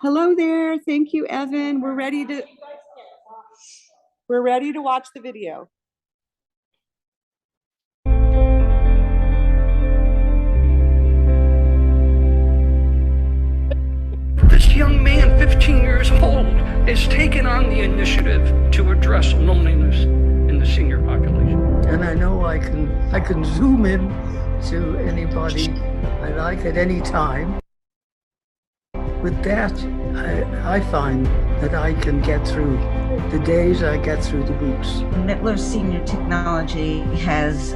Hello there. Thank you, Evan. We're ready to watch the video. This young man, 15 years old, has taken on the initiative to address loneliness in the senior population. And I know I can zoom in to anybody I like at any time. With that, I find that I can get through the days, I get through the weeks. Mittler Senior Technology has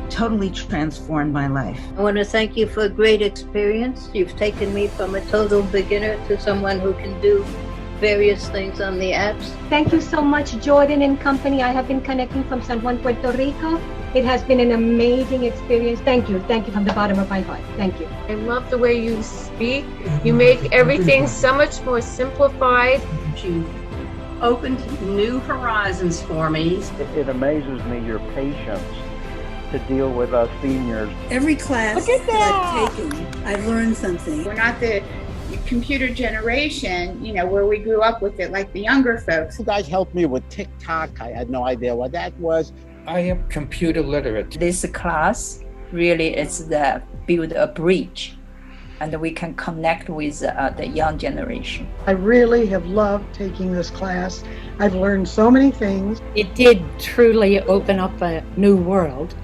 totally transformed my life. I want to thank you for a great experience. You've taken me from a total beginner to someone who can do various things on the apps. Thank you so much, Jordan and company. I have been connecting from San Juan, Puerto Rico. It has been an amazing experience. Thank you from the bottom of my heart. Thank you. I love the way you speak. You make everything so much more simplified. You opened new horizons for me. It amazes me your patience to deal with us seniors. Every class that I've taken, I've learned something. We're not the computer generation, where we grew up with it like the younger folks. You guys helped me with TikTok. I had no idea what that was. I am computer literate. This class really is build a bridge, and we can connect with the young generation. I really have loved taking this class. I've learned so many things. It did truly open up a new world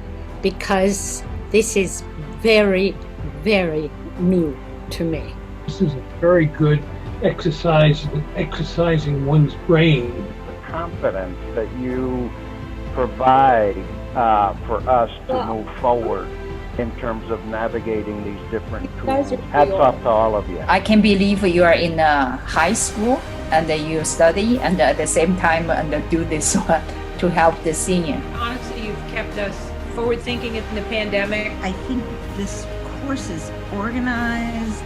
because this is very, very new to me. This is a very good exercise, exercising one's brain. The confidence that you provide for us to move forward in terms of navigating these different tools. Hats off to all of you. I can believe you are in high school and you study and at the same time and do this one to help the senior. Honestly, you've kept us forward thinking in the pandemic. I think this course is organized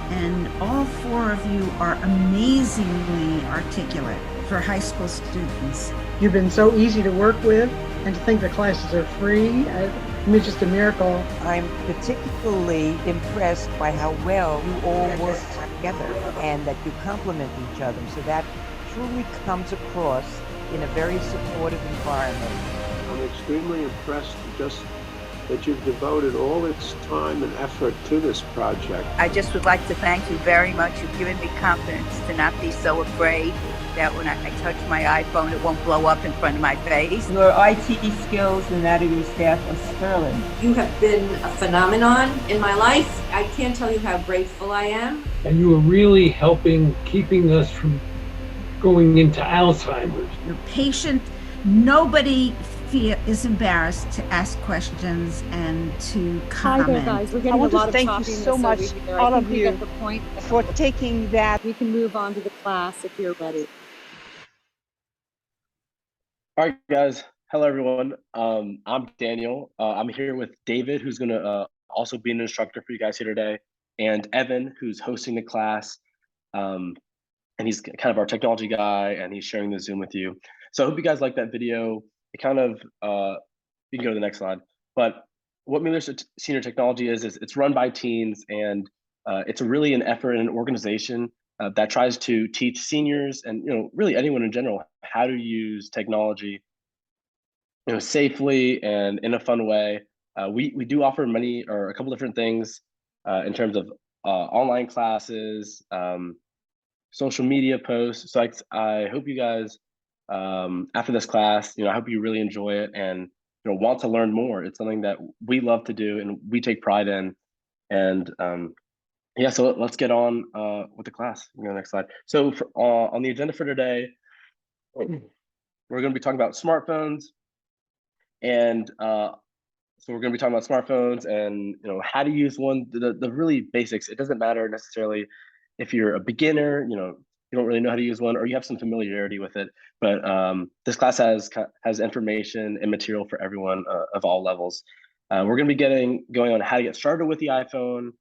and all four of you are amazingly articulate for high school students. You've been so easy to work with, and to think the classes are free. It's just a miracle. I'm particularly impressed by how well you all work together and that you complement each other. So that truly comes across in a very supportive environment. I'm extremely impressed just that you've devoted all this time and effort to this project. I just would like to thank you very much. You've given me confidence to not be so afraid that when I touch my iPhone, it won't blow up in front of my face. Your IT skills and that of your staff are sterling. You have been a phenomenon in my life. I can't tell you how grateful I am. And you are really helping keeping us from going into Alzheimer's. You're patient. Nobody is embarrassed to ask questions and to comment. Hi there, guys. We're getting I want a lot to thank of you choppiness so much, over here. all I of think we you, get the point for taking that. We can move on to the class if you're ready. All right, guys. Hello, everyone. I'm Daniel. I'm here with David, who's going to also be an instructor for you guys here today, and Evan, who's hosting the class. And he's kind of our technology guy, and he's sharing the Zoom with you. So I hope you guys like that video. It kind of, you can go to the next slide. But what Mittler Senior Technology is it's run by teens, and it's really an effort and an organization that tries to teach seniors and really anyone in general how to use technology safely and in a fun way. We do offer a couple different things in terms of online classes, social media posts. So I hope you guys after this class, I hope you really enjoy it and want to learn more. It's something that we love to do and we take pride in. And yeah, so let's get on with the class. Next slide. So on the agenda for today, we're going to be talking about smartphones, and so we're going to be talking about smartphones and how to use one. The really basics. It doesn't matter necessarily if you're a beginner, you don't really know how to use one, or you have some familiarity with it. But this class has information and material for everyone of all levels. We're going to be going on how to get started with the iPhone,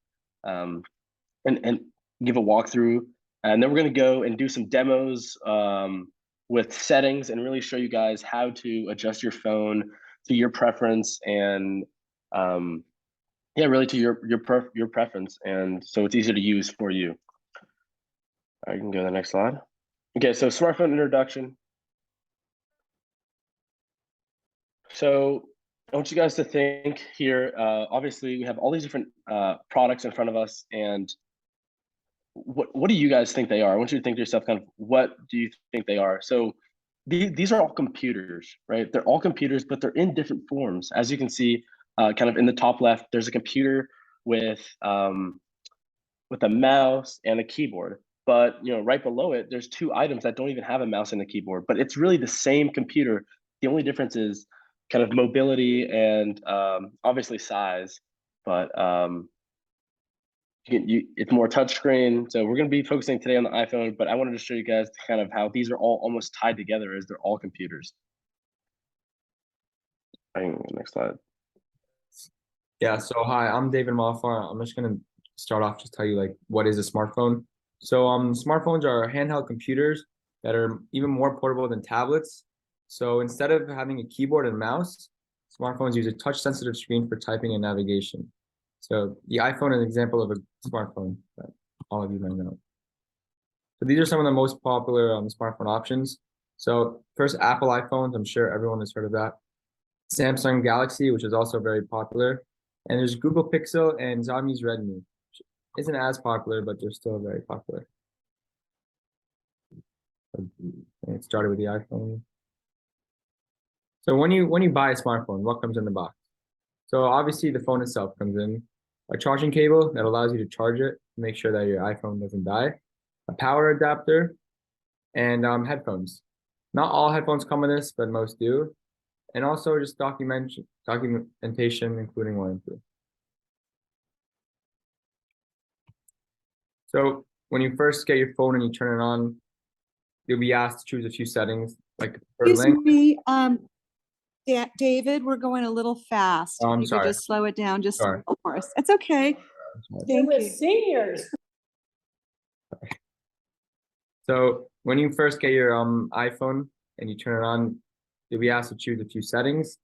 and give a walkthrough, and then we're going to go and do some demos with settings and really show you guys how to adjust your phone to your preference and yeah, really to your preference, and so it's easier to use for you. I can go to the next slide. Okay, so smartphone introduction. So I want you guys to think here. Obviously, we have all these different products in front of us, and what do you guys think they are? I want you to think to yourself, kind of, what do you think they are? So these are all computers, right? They're all computers, but they're in different forms. As you can see, kind of in the top left, there's a computer with a mouse and a keyboard. But right below it, there's two items that don't even have a mouse and a keyboard. But it's really the same computer. The only difference is kind of mobility and obviously size. But it's more touchscreen. So we're going to be focusing today on the iPhone. But I wanted to show you guys kind of how these are all almost tied together, as they're all computers. Next slide. Yeah. So hi, I'm David Malfar. I'm just gonna start off just tell you like what is a smartphone. So smartphones are handheld computers that are even more portable than tablets. So instead of having a keyboard and mouse, smartphones use a touch-sensitive screen for typing and navigation. So the iPhone is an example of a smartphone that all of you might know. So these are some of the most popular smartphone options. So first, Apple iPhones. I'm sure everyone has heard of that. Samsung Galaxy, which is also very popular. And there's Google Pixel and Xiaomi's Redmi, which isn't as popular, but they're still very popular. And it started with the iPhone. So when you buy a smartphone, what comes in the box? So obviously the phone itself comes in, a charging cable that allows you to charge it to make sure that your iPhone doesn't die, a power adapter, and headphones. Not all headphones come with this, but most do. And also just documentation, including warranty. So when you first get your phone and you turn it on, you'll be asked to choose a few settings, like Excuse me, David, we're going a little fast. Oh, I'm You could sorry. just slow it down, just Sorry. for us. It's okay. Thank you. Seniors. So when you first get your iPhone and you turn it on, you'll be asked to choose a few settings.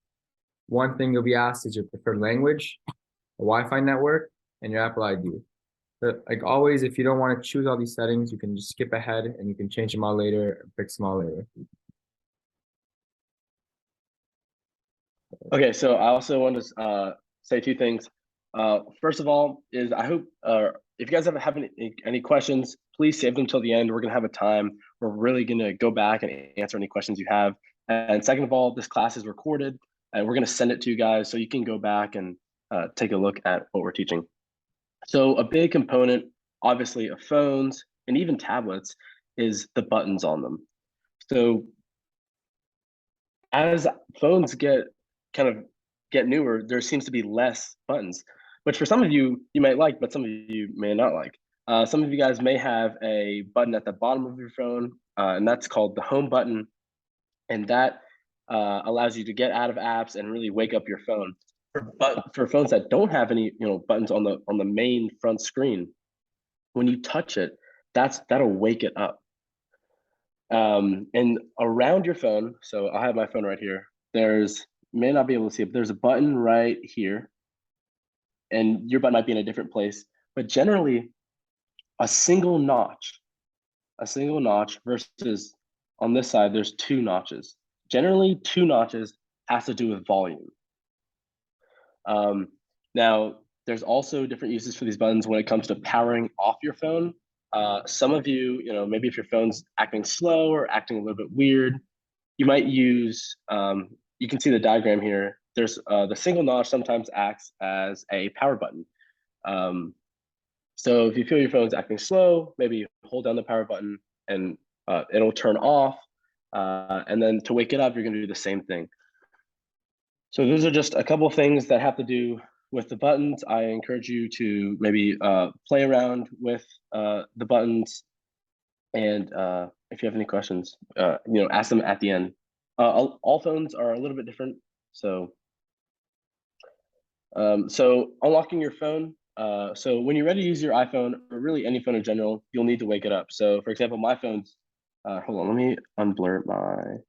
One thing you'll be asked is your preferred language, a Wi-Fi network, and your Apple ID. But like always, if you don't want to choose all these settings, you can just skip ahead and you can change them all later or fix them all later. Okay, so I also want to say two things. First of all, is I hope if you guys have any questions, please save them till the end. We're gonna have a time. We're really gonna go back and answer any questions you have. And second of all, this class is recorded, and we're gonna send it to you guys so you can go back and take a look at what we're teaching. So a big component, obviously, of phones and even tablets is the buttons on them. So as phones get newer, there seems to be less buttons, which for some of you might like, but some of you may not like. Some of you guys may have a button at the bottom of your phone, and that's called the home button, and that allows you to get out of apps and really wake up your phone. But for phones that don't have any buttons on the main front screen, when you touch it, that'll wake it up. And around your phone, so I have my phone right here. May not be able to see it, but there's a button right here, and your button might be in a different place. But generally, a single notch versus on this side, there's two notches. Generally, two notches has to do with volume. Now, there's also different uses for these buttons when it comes to powering off your phone. Some of you, maybe if your phone's acting slow or acting a little bit weird, you might use, you can see the diagram here. There's the single notch sometimes acts as a power button. So if you feel your phone's acting slow, maybe you hold down the power button and it'll turn off. And then to wake it up, you're gonna do the same thing. So those are just a couple of things that have to do with the buttons. I encourage you to maybe play around with the buttons, and if you have any questions, ask them at the end. All phones are a little bit different, so unlocking your phone. So when you're ready to use your iPhone, or really any phone in general, you'll need to wake it up. So for example, my phone's, hold on, let me unblur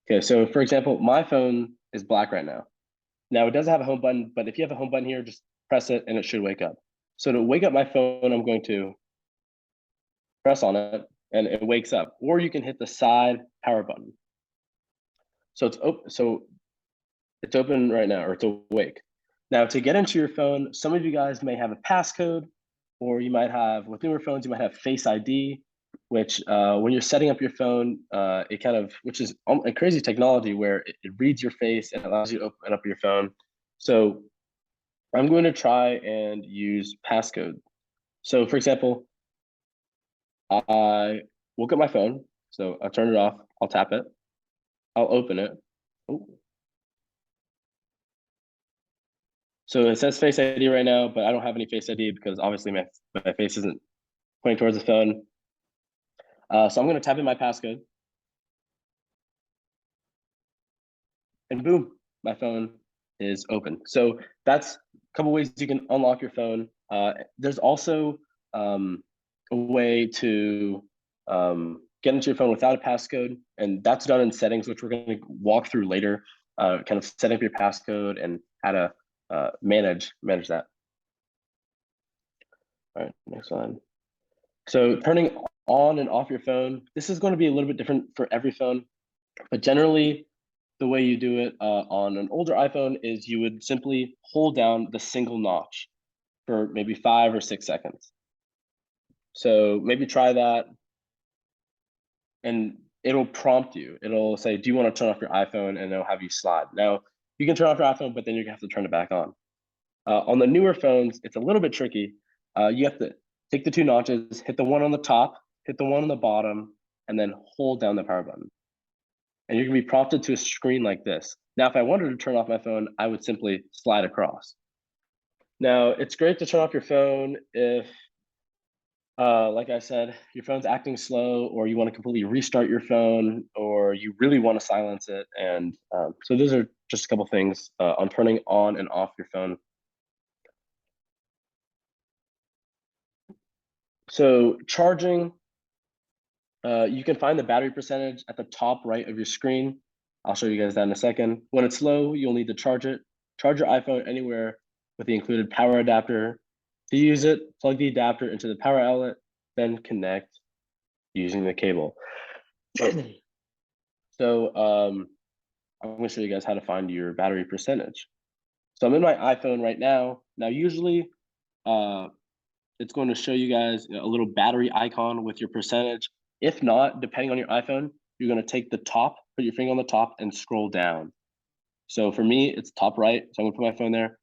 okay, so for example, my phone is black right now. Now it doesn't have a home button, but if you have a home button here, just press it and it should wake up. So to wake up my phone, I'm going to press on it, and it wakes up. Or you can hit the side power button. So it's open. So it's open right now, or it's awake. Now, to get into your phone, some of you guys may have a passcode, or you might have, with newer phones, you might have Face ID, which when you're setting up your phone, it kind of, which is a crazy technology where it reads your face and allows you to open up your phone. So I'm going to try and use passcode. So for example, I will get my phone. So I'll turn it off, I'll tap it, I'll open it. Oh. So it says Face ID right now, but I don't have any Face ID because obviously my face isn't pointing towards the phone. So I'm going to type in my passcode. And boom, my phone is open. So that's a couple ways you can unlock your phone. There's also a way to get into your phone without a passcode, and that's done in settings, which we're going to walk through later, kind of setting up your passcode and how to manage that. All right, next slide. So turning on and off your phone, this is going to be a little bit different for every phone, but generally the way you do it on an older iPhone is you would simply hold down the single notch for maybe 5 or 6 seconds. So maybe try that, and it'll prompt you. It'll say, do you want to turn off your iPhone? And it'll have you slide. Now, you can turn off your iPhone, but then you're going to have to turn it back on. On the newer phones, it's a little bit tricky. You have to take the 2 notches, hit the one on the top, hit the one on the bottom, and then hold down the power button. And you're going to be prompted to a screen like this. Now, if I wanted to turn off my phone, I would simply slide across. Now, it's great to turn off your phone if, like I said, your phone's acting slow, or you want to completely restart your phone, or you really want to silence it. And so those are just a couple things on turning on and off your phone. So charging, you can find the battery percentage at the top right of your screen. I'll show you guys that in a second. When it's low, you'll need to charge it. Charge your iPhone anywhere with the included power adapter. To use it, plug the adapter into the power outlet, then connect using the cable. So I'm going to show you guys how to find your battery percentage. So I'm in my iPhone right now. Now, usually it's going to show you guys a little battery icon with your percentage. If not, depending on your iPhone, you're going to take the top, put your finger on the top, and scroll down. So for me, it's top right. So I'm going to put my phone there,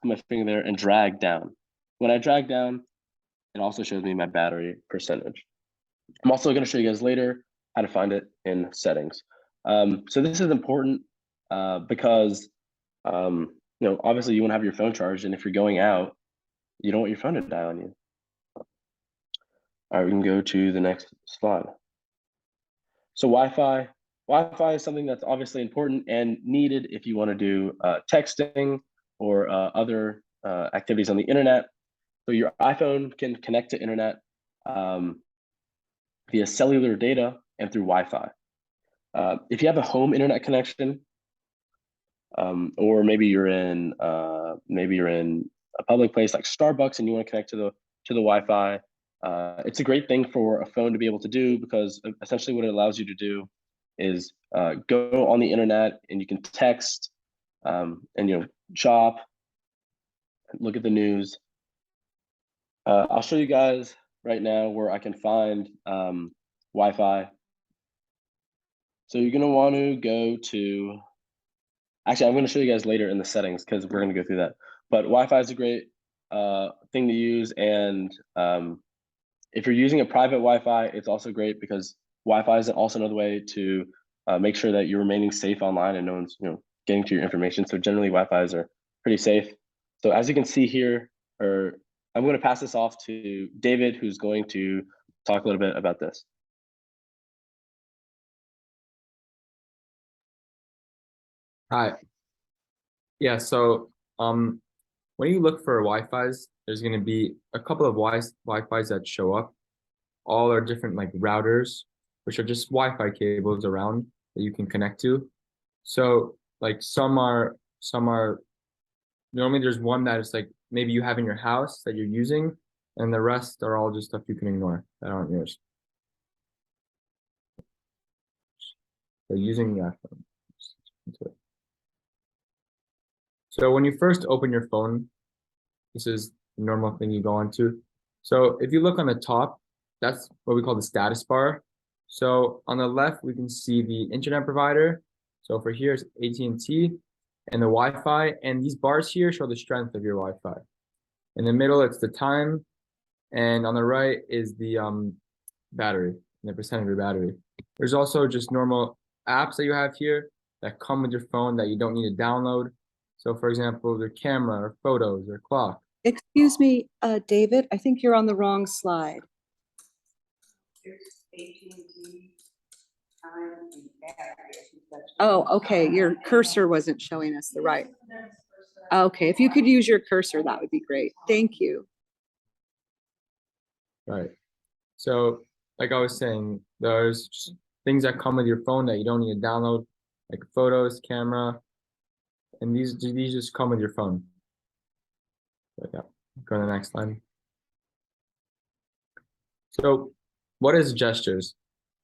put my finger there, and drag down. When I drag down, it also shows me my battery percentage. I'm also going to show you guys later how to find it in settings. So this is important because obviously you want to have your phone charged, and if you're going out, you don't want your phone to die on you. All right, we can go to the next slide. So Wi-Fi. Wi-Fi is something that's obviously important and needed if you want to do texting or other activities on the internet. So your iPhone can connect to internet via cellular data and through Wi-Fi. If you have a home internet connection, or maybe you're in a public place like Starbucks and you want to connect to the Wi-Fi, it's a great thing for a phone to be able to do, because essentially what it allows you to do is go on the internet and you can text and shop, look at the news. I'll show you guys right now where I can find Wi-Fi. So you're gonna want to go to, actually I'm gonna show you guys later in the settings because we're gonna go through that. But Wi-Fi is a great thing to use, and if you're using a private Wi-Fi, it's also great because Wi-Fi is also another way to make sure that you're remaining safe online and no one's getting to your information. So generally Wi-Fi's are pretty safe. So as you can see here, I'm going to pass this off to David, who's going to talk a little bit about this. Hi. Yeah, so when you look for Wi-Fi's, there's going to be a couple of Wi-Fi's that show up. All are different like routers, which are just Wi-Fi cables around that you can connect to. So like some are normally there's one that is like maybe you have in your house that you're using, and the rest are all just stuff you can ignore that aren't yours. So using the iPhone. So when you first open your phone, this is the normal thing you go into. So if you look on the top, that's what we call the status bar. So on the left, we can see the internet provider. So for here, it's AT&T and the Wi-Fi. And these bars here show the strength of your Wi-Fi. In the middle, it's the time. And on the right is the battery, and the percent of your battery. There's also just normal apps that you have here that come with your phone that you don't need to download. So for example, the camera or photos or clock. Excuse me, David, I think you're on the wrong slide. Oh, okay, your cursor wasn't showing us the right. Okay, if you could use your cursor, that would be great. Thank you. Right. So like I was saying, there's things that come with your phone that you don't need to download, like photos, camera, and these just come with your phone. Like that. Go to the next slide. So what is gestures?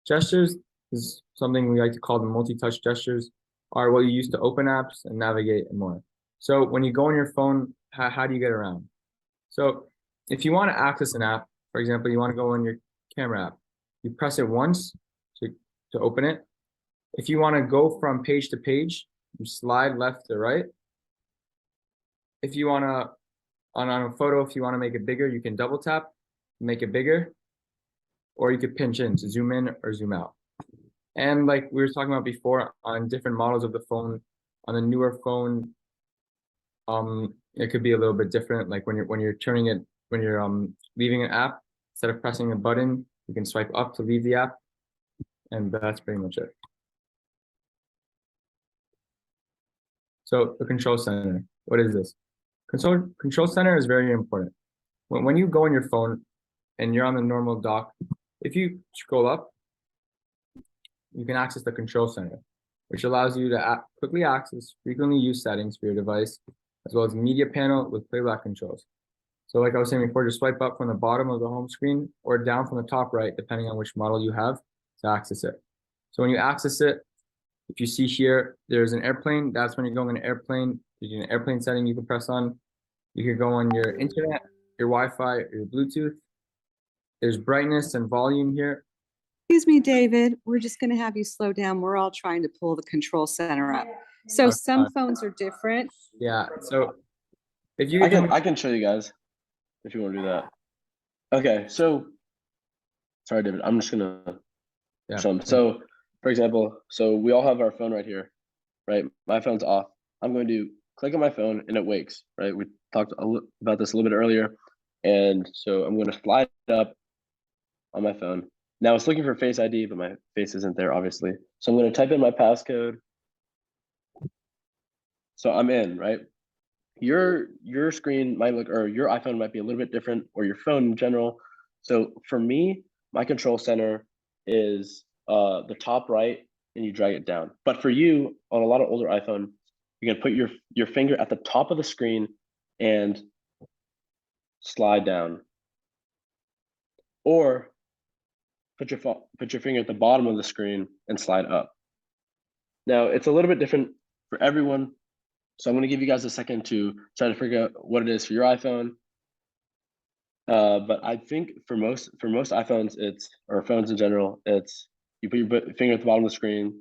Gestures is something we like to call the multi-touch gestures, are what you use to open apps and navigate and more. So when you go on your phone, how do you get around? So if you want to access an app, for example, you want to go on your camera app, you press it once to open it. If you want to go from page to page, you slide left to right. If you want to, on a photo, if you want to make it bigger, you can double tap, make it bigger, or you could pinch in to zoom in or zoom out. And like we were talking about before, on different models of the phone, on a newer phone, it could be a little bit different. Like when you're turning it, when you're leaving an app, instead of pressing a button, you can swipe up to leave the app, and that's pretty much it. So the control center, what is this? Control center is very important. When you go on your phone and you're on the normal dock, if you scroll up, you can access the control center, which allows you to quickly access frequently used settings for your device, as well as media panel with playback controls. So like I was saying before, just swipe up from the bottom of the home screen or down from the top right, depending on which model you have to access it. So when you access it, if you see here, there's an airplane. That's when you're going in an airplane. There's an airplane setting you can press on. You can go on your internet, your Wi-Fi, or your Bluetooth. There's brightness and volume here. Excuse me, David, we're just going to have you slow down. We're all trying to pull the control center up. So some phones are different. Yeah, so if you I can show you guys if you want to do that. Okay, so sorry, David, I'm just gonna show them. So for example, so we all have our phone right here, right? My phone's off. I'm going to click on my phone and it wakes, right? We talked about this a little bit earlier. And so I'm going to slide up on my phone. Now it's looking for Face ID, but my face isn't there, obviously. So I'm going to type in my passcode. So I'm in, right? Your screen might look, or your iPhone might be a little bit different, or your phone in general. So for me, my control center is the top right, and you drag it down. But for you, on a lot of older iPhone, you can put your finger at the top of the screen and slide down, or put your finger at the bottom of the screen and slide up. Now it's a little bit different for everyone, so I'm going to give you guys a second to try to figure out what it is for your iPhone. But I think for most iPhones, or phones in general, it's you put your finger at the bottom of the screen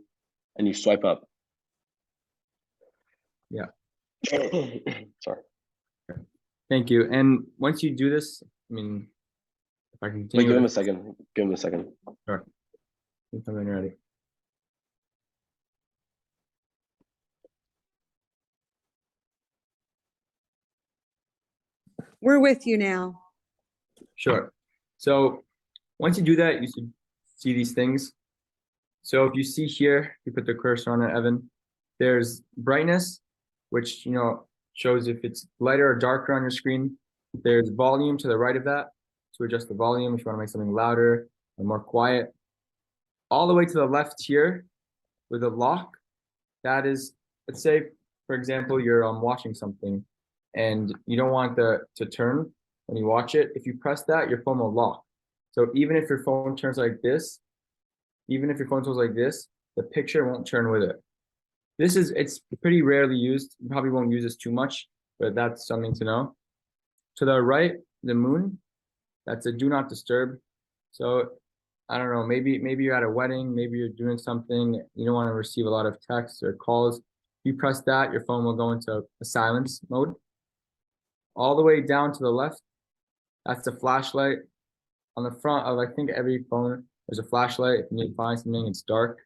and you swipe up. Yeah. Sorry. Thank you. And once you do this, I mean, if I can continue. Wait, give him a second. Give him a second. Sure. I'm ready. We're with you now. Sure. So once you do that, you should see these things. So if you see here, you put the cursor on it, Evan, there's brightness, which, shows if it's lighter or darker on your screen. There's volume to the right of that to adjust the volume if you want to make something louder or more quiet. All the way to the left here with a lock, that is, let's say, for example, you're watching something and you don't want to turn. when you watch it. If you press that, your phone will lock. So even if your phone turns like this, the picture won't turn with it. It's pretty rarely used. You probably won't use this too much, but that's something to know. To the right, the moon, that's a do not disturb. So I don't know, maybe you're at a wedding, maybe you're doing something, you don't want to receive a lot of texts or calls. If you press that, your phone will go into a silence mode. All the way down to the left, that's a flashlight. On the front of, I think, every phone, there's a flashlight. If you need to find something, it's dark.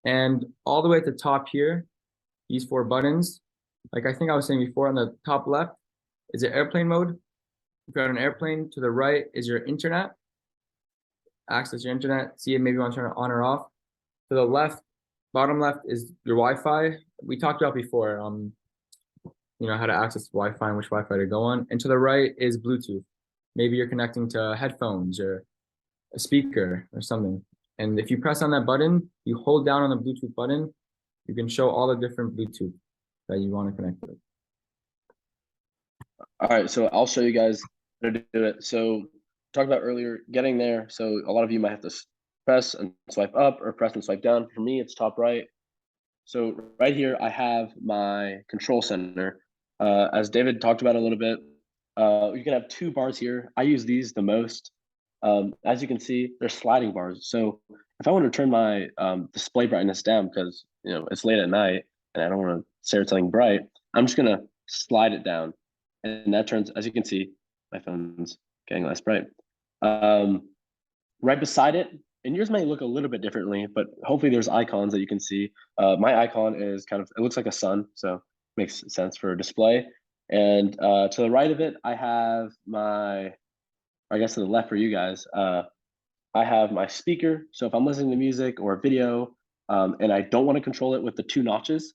And all the way at the top here, these 4 buttons, like I think I was saying before, on the top left is the airplane mode. If you're on an airplane, to the right is your internet. Access your internet, see it, maybe you want to turn it on or off. To the left, bottom left is your Wi-Fi. We talked about before, how to access Wi-Fi and which Wi-Fi to go on. And to the right is Bluetooth. Maybe you're connecting to headphones or a speaker or something. And if you press on that button, you hold down on the Bluetooth button, you can show all the different Bluetooth that you want to connect with. All right, so I'll show you guys how to do it. So talked about earlier, getting there. So a lot of you might have to press and swipe up or press and swipe down. For me, it's top right. So right here, I have my control center. As David talked about a little bit, you can have 2 bars here. I use these the most. As you can see, they're sliding bars. So if I want to turn my display brightness down because it's late at night and I don't want to stare at something bright, I'm just gonna slide it down, and that turns, as you can see, my phone's getting less bright. Right beside it, and yours may look a little bit differently, but hopefully there's icons that you can see. My icon is it looks like a sun, so makes sense for a display. And to the right of it, I have I guess to the left for you guys, I have my speaker. So if I'm listening to music or a video, and I don't want to control it with the 2 notches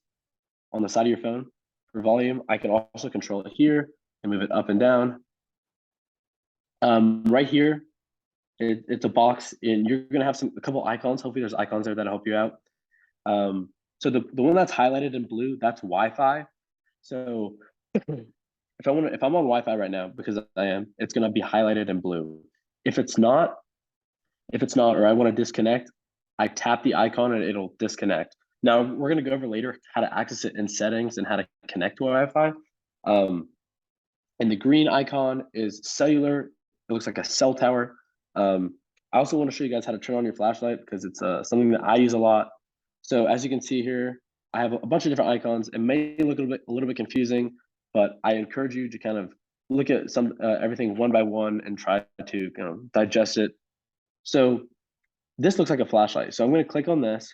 on the side of your phone for volume, I can also control it here and move it up and down. Right here, it's a box, and you're gonna have a couple icons. Hopefully there's icons there that'll help you out. So the one that's highlighted in blue, that's Wi-Fi. So if I'm on Wi-Fi right now, because I am, it's gonna be highlighted in blue. If it's not, or I want to disconnect, I tap the icon and it'll disconnect. Now we're gonna go over later how to access it in settings and how to connect to Wi-Fi. And the green icon is cellular. It looks like a cell tower. I also want to show you guys how to turn on your flashlight because it's something that I use a lot. So as you can see here, I have a bunch of different icons. It may look a little bit confusing, but I encourage you to kind of look at everything one by one and try to digest it. So this looks like a flashlight. So I'm going to click on this,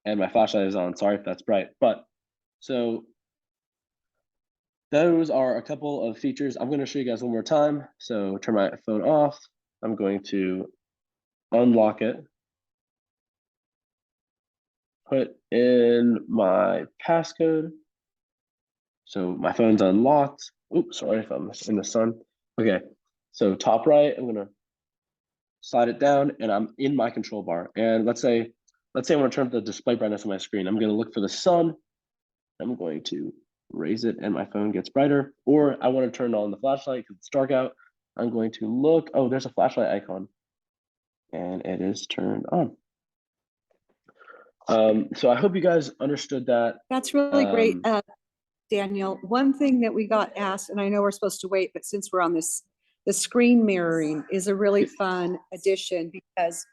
and my flashlight is on. Sorry if that's bright, but so those are a couple of features. I'm going to show you guys one more time. So turn my phone off. I'm going to unlock it. Put in my passcode. So my phone's unlocked. Oops, sorry if I'm in the sun. Okay, so top right, I'm gonna slide it down and I'm in my control bar. And let's say I want to turn up the display brightness on my screen. I'm gonna look for the sun. I'm going to raise it and my phone gets brighter. Or I want to turn on the flashlight because it's dark out. I'm going to look. Oh, there's a flashlight icon. And it is turned on. So I hope you guys understood that. That's really great, Daniel. One thing that we got asked, and I know we're supposed to wait, but since we're on this, the screen mirroring is a really fun addition because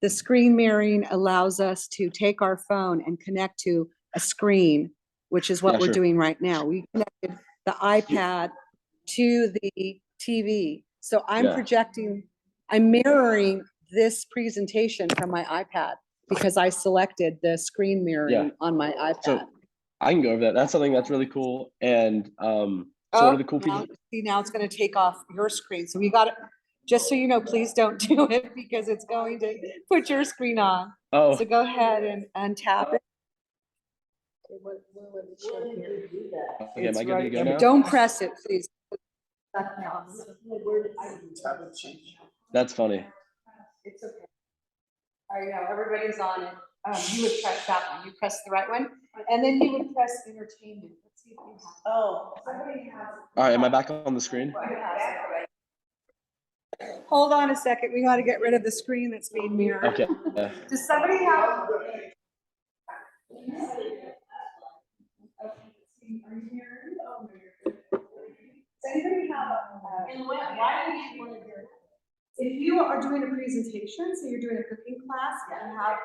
the screen mirroring allows us to take our phone and connect to a screen, which is what we're doing right now. We connected the iPad to the TV. So I'm projecting, I'm mirroring this presentation from my iPad because I selected the screen mirroring on my iPad. So I can go over that. That's something that's really cool. And so one of the cool features. See, now it's going to take off your screen. So we got it. Just so you know, please don't do it because it's going to put your screen on. Oh. So go ahead and untap it. Okay, am I good to go now? Don't press it, please. That's funny. It's okay. All right, now everybody's on it. you would press that one. You press the right one, and then you would press entertainment. Let's see if you have. Oh, somebody has. All right, am I back on the screen? Hold on a second. We got to get rid of the screen that's being mirrored. Okay. Does somebody have? Are you mirrored? Oh, no, you're good. Does anybody have? And why do you want to do it? If you are doing a presentation, so you're doing a cooking class, and you have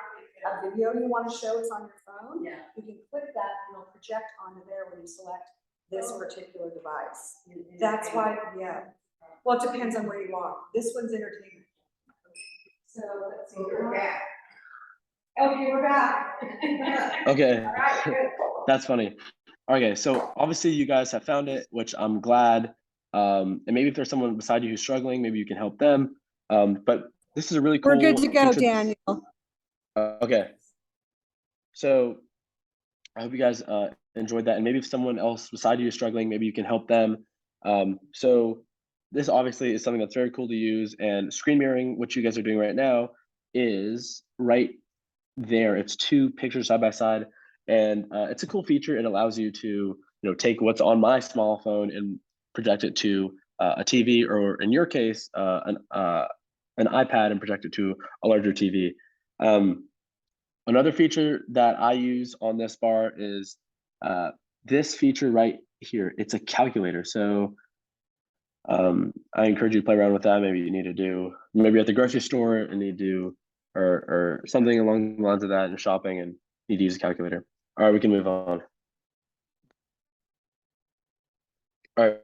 a video you want to show, it's on your phone. Yeah. You can click that, and it'll project onto there when you select this particular device. That's why, yeah. Well, it depends on where you are. This one's entertainment. So let's see. We're back. Okay, we're back. Okay, All right, good. that's funny. Okay, so obviously you guys have found it, which I'm glad. And maybe if there's someone beside you who's struggling, maybe you can help them. But this is a really cool. We're good to go, feature. Daniel. Okay. So I hope you guys enjoyed that. And maybe if someone else beside you is struggling, maybe you can help them. So this obviously is something that's very cool to use. And screen mirroring, what you guys are doing right now, is right there. It's two pictures side by side. And it's a cool feature. It allows you to take what's on my small phone and project it to a TV, or in your case, an iPad, and project it to a larger TV. Another feature that I use on this bar is this feature right here. It's a calculator. So I encourage you to play around with that. Maybe you need to do, maybe you're at the grocery store and need to do, or something along the lines of that in shopping and need to use a calculator. All right, we can move on. All right,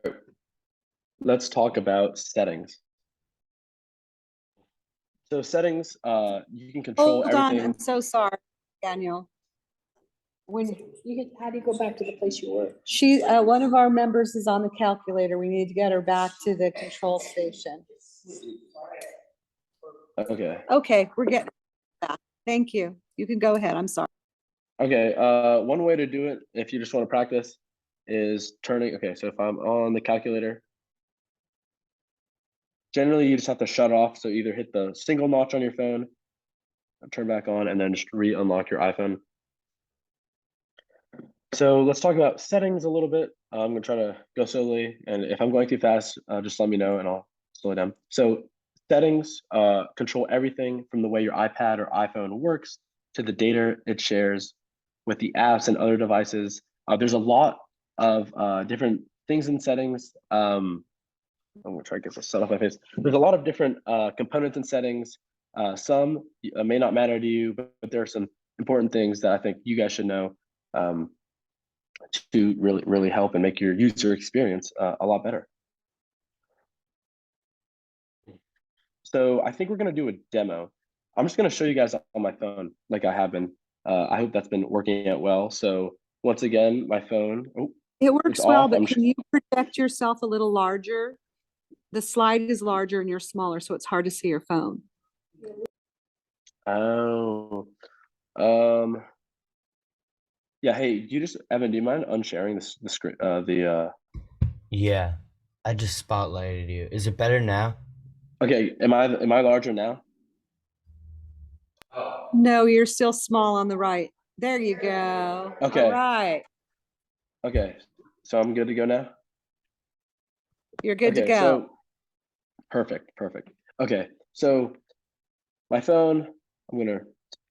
let's talk about settings. So settings, you can control Hold everything. on, I'm so sorry, Daniel. When how do you go back to the place you were? She, one of our members is on the calculator. We need to get her back to the control station. Okay. Okay, we're getting back. Thank you. You can go ahead. I'm sorry. Okay, one way to do it, if you just want to practice, is turning, okay, so if I'm on the calculator, generally you just have to shut off, so either hit the single notch on your phone, turn back on, and then just re-unlock your iPhone. So let's talk about settings a little bit. I'm gonna try to go slowly, and if I'm going too fast, just let me know and I'll slow it down. So settings control everything from the way your iPad or iPhone works to the data it shares with the apps and other devices. There's a lot of different things in settings. I'm gonna try to get this set off my face. There's a lot of different components in settings. Some may not matter to you, but there are some important things that I think you guys should know to really help and make your user experience a lot better. So I think we're gonna do a demo. I'm just gonna show you guys on my phone like I have been. I hope that's been working out well. So once again, my phone. Oh, it works well, off. but can you project yourself a little larger? The slide is larger and you're smaller, so it's hard to see your phone. Oh, yeah. Hey, do you just, Evan, do you mind unsharing the screen? Yeah, I just spotlighted you. Is it better now? Okay, am I larger now? No, you're still small on the right. There you go. Okay. All right. Okay, so I'm good to go now? You're good to go. So, perfect. Okay, so my phone,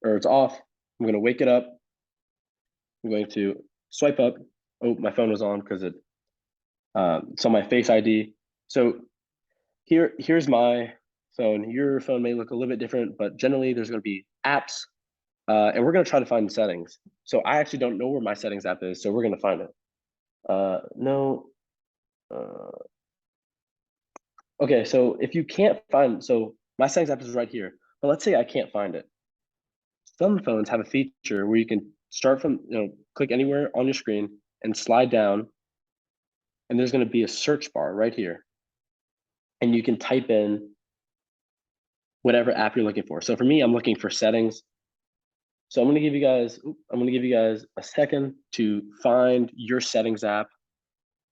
it's off. I'm gonna wake it up. I'm going to swipe up. Oh, my phone was on because it's on my Face ID. So here's my phone. Your phone may look a little bit different, but generally there's gonna be apps, and we're gonna try to find settings. So I actually don't know where my settings app is, so we're gonna find it. Okay, so if you can't find, so my settings app is right here, but let's say I can't find it. Some phones have a feature where you can start from, click anywhere on your screen and slide down, and there's going to be a search bar right here. And you can type in whatever app you're looking for. So for me, I'm looking for settings. So I'm going to give you guys a second to find your settings app.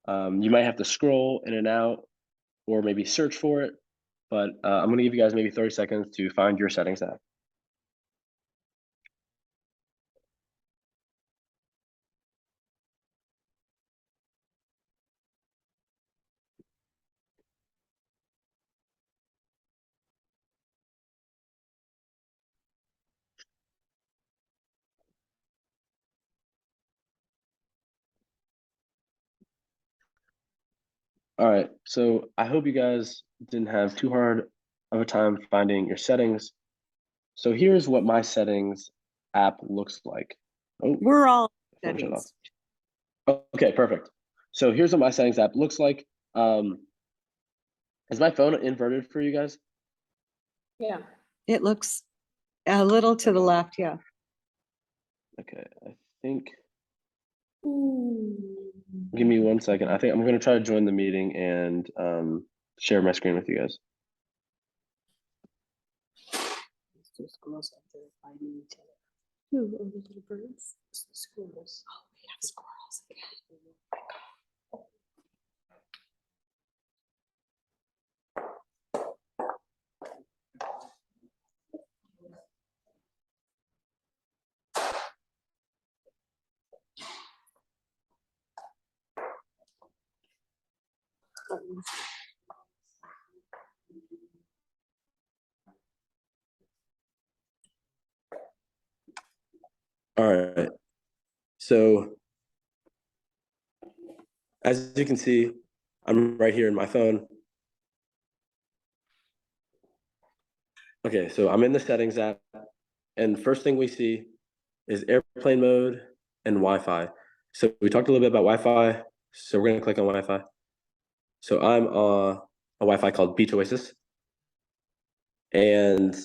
You might have to scroll in and out or maybe search for it, but I'm going to give you guys maybe 30 seconds to find your settings app. All right, so I hope you guys didn't have too hard of a time finding your settings. So here's what my settings app looks like. Oh, We're all phone shut off. settings. Okay, perfect. So here's what my settings app looks like. Is my phone inverted for you guys? Yeah. It looks a little to the left, yeah. Okay, I think. Give me 1 second. I think I'm going to try to join the meeting and share my screen with you guys. Two squirrels up there fighting each other. Two of the little birds. It's the squirrels. Oh, we have squirrels again. All right. So as you can see, I'm right here in my phone. Okay, so I'm in the settings app, and first thing we see is airplane mode and Wi-Fi. So we talked a little bit about Wi-Fi, so we're going to click on Wi-Fi. So I'm on a Wi-Fi called Beach Oasis. And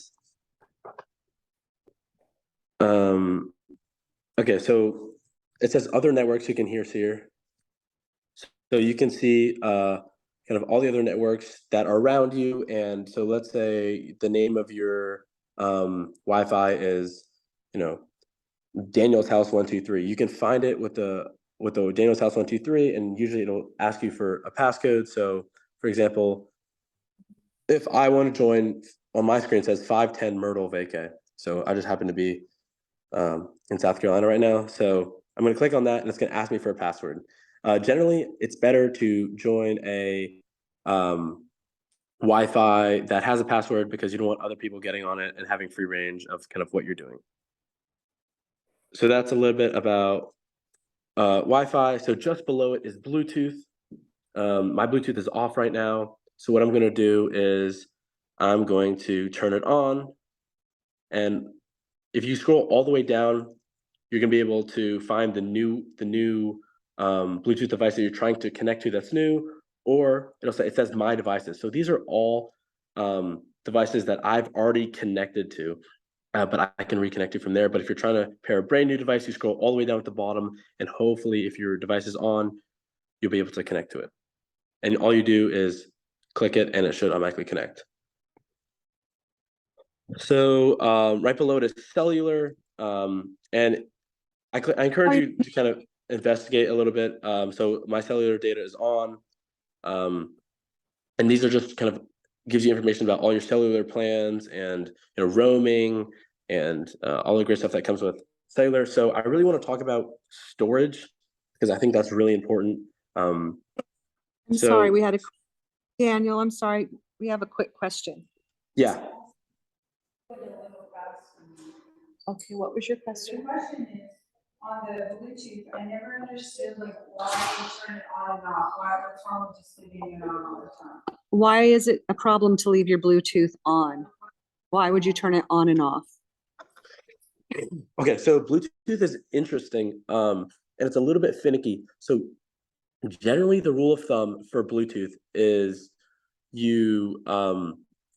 okay, so it says other networks you can hear here. So you can see kind of all the other networks that are around you. And so let's say the name of your Wi-Fi is, Daniel's House 123. You can find it with the Daniel's House 123, and usually it'll ask you for a passcode. So for example, if I want to join, on my screen it says 510 Myrtle Vacay. So I just happen to be in South Carolina right now. So I'm going to click on that, and it's going to ask me for a password. Generally, it's better to join a Wi-Fi that has a password because you don't want other people getting on it and having free range of kind of what you're doing. So that's a little bit about Wi-Fi. So just below it is Bluetooth. My Bluetooth is off right now. So what I'm going to do is I'm going to turn it on. And if you scroll all the way down, you're going to be able to find the new Bluetooth device that you're trying to connect to that's new, or it says my devices. So these are all devices that I've already connected to, but I can reconnect you from there. But if you're trying to pair a brand new device, you scroll all the way down at the bottom, and hopefully if your device is on, you'll be able to connect to it. And all you do is click it and it should automatically connect. So right below it is cellular, and I encourage you to kind of investigate a little bit. So my cellular data is on, and these are just kind of gives you information about all your cellular plans and roaming and all the great stuff that comes with cellular. So I really want to talk about storage because I think that's really important. I'm sorry, we had a Daniel. I'm sorry, we have a quick question. Yeah. Okay, what was your question? The question is, on the Bluetooth, I never understood why you turn it on and off. What's wrong with just leaving it on all the time? Why is it a problem to leave your Bluetooth on? Why would you turn it on and off? Okay, so Bluetooth is interesting, and it's a little bit finicky. So generally, the rule of thumb for Bluetooth is you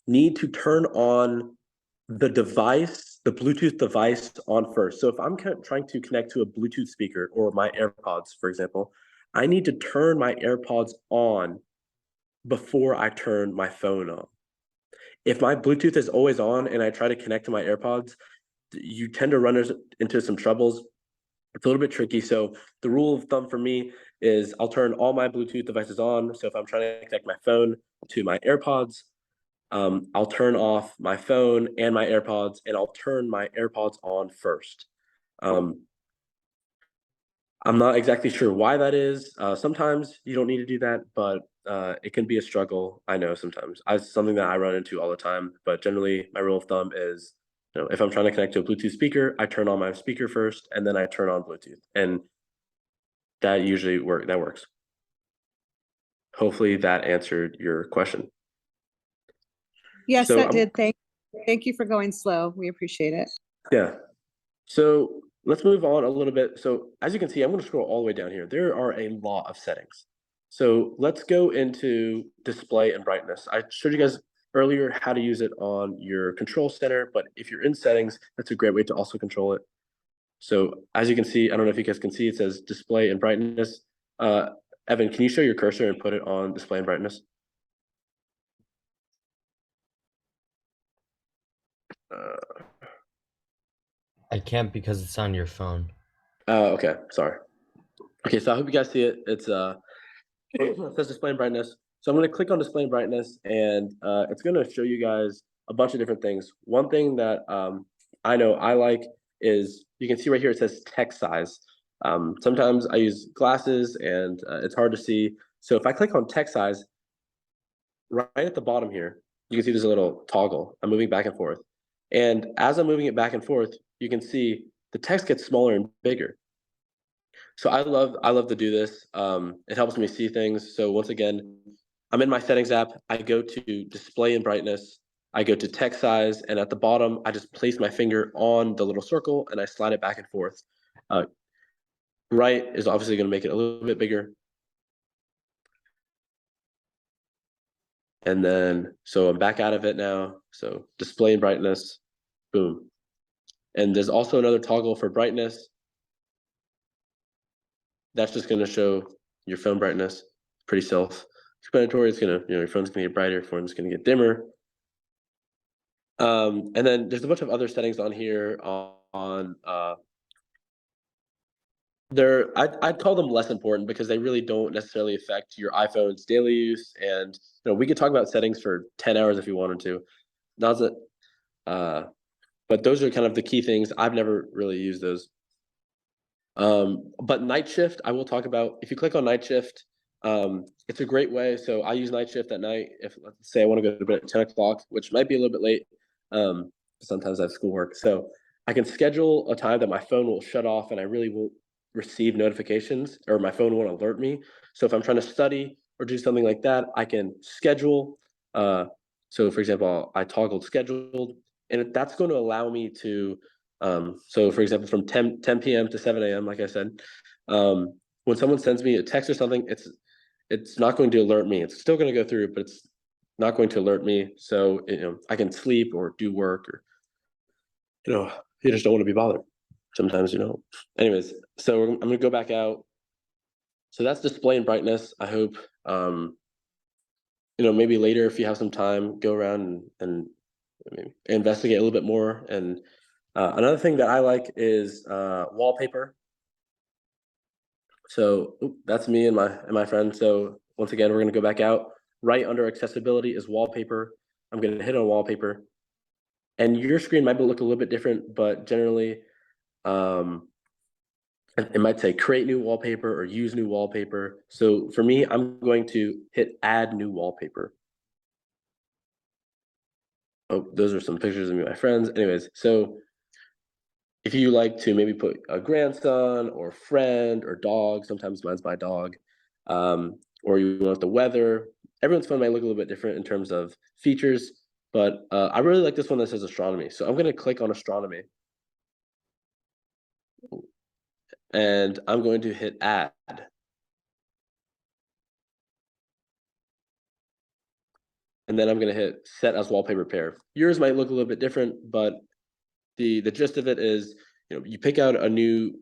need to turn on the device, the Bluetooth device on first. So if I'm trying to connect to a Bluetooth speaker or my AirPods, for example, I need to turn my AirPods on before I turn my phone on. If my Bluetooth is always on and I try to connect to my AirPods, you tend to run into some troubles. It's a little bit tricky. So the rule of thumb for me is I'll turn all my Bluetooth devices on. So if I'm trying to connect my phone to my AirPods, I'll turn off my phone and my AirPods, and I'll turn my AirPods on first. I'm not exactly sure why that is. Sometimes you don't need to do that, but it can be a struggle. I know sometimes. It's something that I run into all the time, but generally my rule of thumb is, if I'm trying to connect to a Bluetooth speaker, I turn on my speaker first, and then I turn on Bluetooth, and that usually works. hopefully that answered your question. Yes, So that I'm- did. Thank you for going slow. We appreciate it. Yeah. So let's move on a little bit. So as you can see, I'm going to scroll all the way down here. There are a lot of settings. So let's go into display and brightness. I showed you guys earlier how to use it on your control center, but if you're in settings, that's a great way to also control it. So as you can see, I don't know if you guys can see, it says display and brightness. Evan, can you show your cursor and put it on display and brightness? I can't because it's on your phone. Oh, okay. Sorry. Okay, so I hope you guys see it. It's it says display and brightness. So I'm going to click on display and brightness, and it's going to show you guys a bunch of different things. One thing that I know I like is you can see right here it says text size. Sometimes I use glasses and it's hard to see. So if I click on text size, right at the bottom here, you can see there's a little toggle. I'm moving back and forth. And as I'm moving it back and forth, you can see the text gets smaller and bigger. So I love to do this. It helps me see things. So once again, I'm in my settings app. I go to display and brightness. I go to text size, and at the bottom, I just place my finger on the little circle and I slide it back and forth. Right is obviously going to make it a little bit bigger. And then, so I'm back out of it now. So display and brightness, boom. And there's also another toggle for brightness. That's just going to show your phone brightness. Pretty self-explanatory. It's going to, your phone's going to get brighter, your phone's going to get dimmer. And then there's a bunch of other settings on here on I'd call them less important because they really don't necessarily affect your iPhone's daily use. And we could talk about settings for 10 hours if you wanted to. Doesn't but those are kind of the key things. I've never really used those. But night shift, I will talk about. If you click on night shift, it's a great way. So I use night shift at night. If let's say I want to go to bed at 10 o'clock, which might be a little bit late. Sometimes I have schoolwork. So I can schedule a time that my phone will shut off and I really won't receive notifications or my phone won't alert me. So if I'm trying to study or do something like that, I can schedule. So for example, I toggled scheduled, and that's going to allow me to so for example, from 10 p.m. to 7 a.m., like I said, when someone sends me a text or something, it's not going to alert me. It's still going to go through, but it's not going to alert me. So, I can sleep or do work or, you just don't want to be bothered. Sometimes, anyways, so I'm going to go back out. So that's display and brightness. I hope, maybe later, if you have some time, go around and maybe investigate a little bit more. And another thing that I like is wallpaper. So that's me and my friend. So once again, we're going to go back out. Right under accessibility is wallpaper. I'm going to hit on wallpaper. And your screen might look a little bit different, but generally, it might say create new wallpaper or use new wallpaper. So for me, I'm going to hit add new wallpaper. Oh, those are some pictures of me and my friends. Anyways, so if you like to maybe put a grandson or friend or dog, sometimes mine's my dog, or you want the weather, everyone's phone might look a little bit different in terms of features, but I really like this one that says astronomy. So I'm going to click on astronomy. And I'm going to hit add. And then I'm going to hit set as wallpaper pair. Yours might look a little bit different, but the gist of it is, you pick out a new